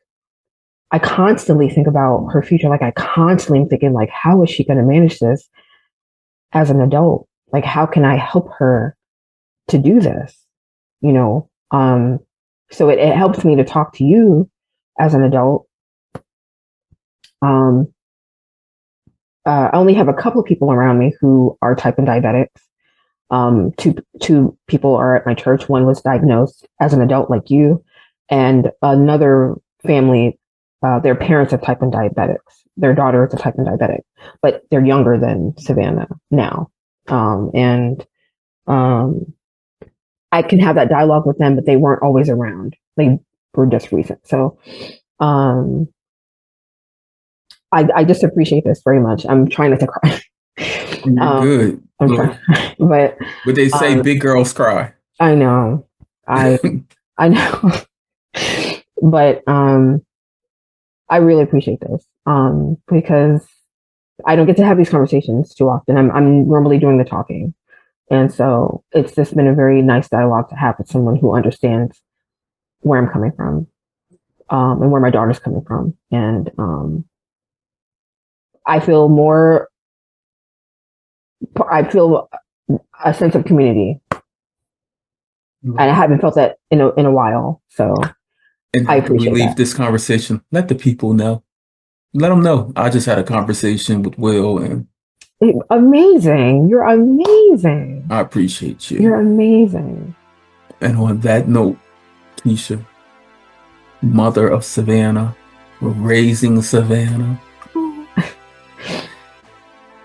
I constantly think about her future. Like I constantly am thinking like, how is she going to manage this as an adult? Like, how can I help her to do this? You know, so it helps me to talk to you as an adult. I only have a couple of people around me who are type 1 diabetics. Two people are at my church. One was diagnosed as an adult like you, and another family, their parents are type 1 diabetics. Their daughter is a type 1 diabetic, but they're younger than Savannah now. And I can have that dialogue with them, but they weren't always around. They were just recent. So I just appreciate this very much. I'm trying not to cry. You're good. I'm Look, trying, but they say big girls cry. I know. I know. But I really appreciate this. Because I don't get to have these conversations too often. I'm normally doing the talking. And so it's just been a very nice dialogue to have with someone who understands where I'm coming from, and where my daughter's coming from. And I feel a sense of community. And I haven't felt that in a while. So And I after we appreciate leave that. this conversation, let the people know. Let them know. I just had a conversation with Will, and Amazing. You're amazing. I appreciate you. You're amazing. And on that note, Keisha, mother of Savannah, raising Savannah,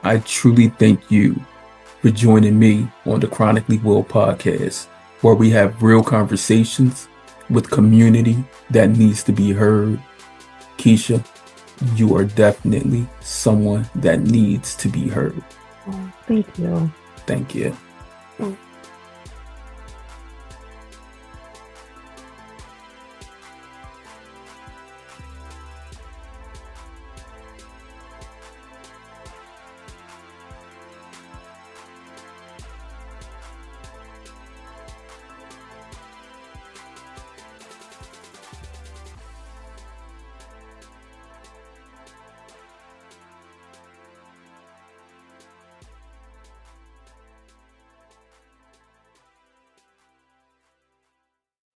I truly thank you for joining me on the Chronically Will podcast, where we have real conversations with community that needs to be heard. Keisha, you are definitely someone that needs to be heard. Oh, thank you. Thank you.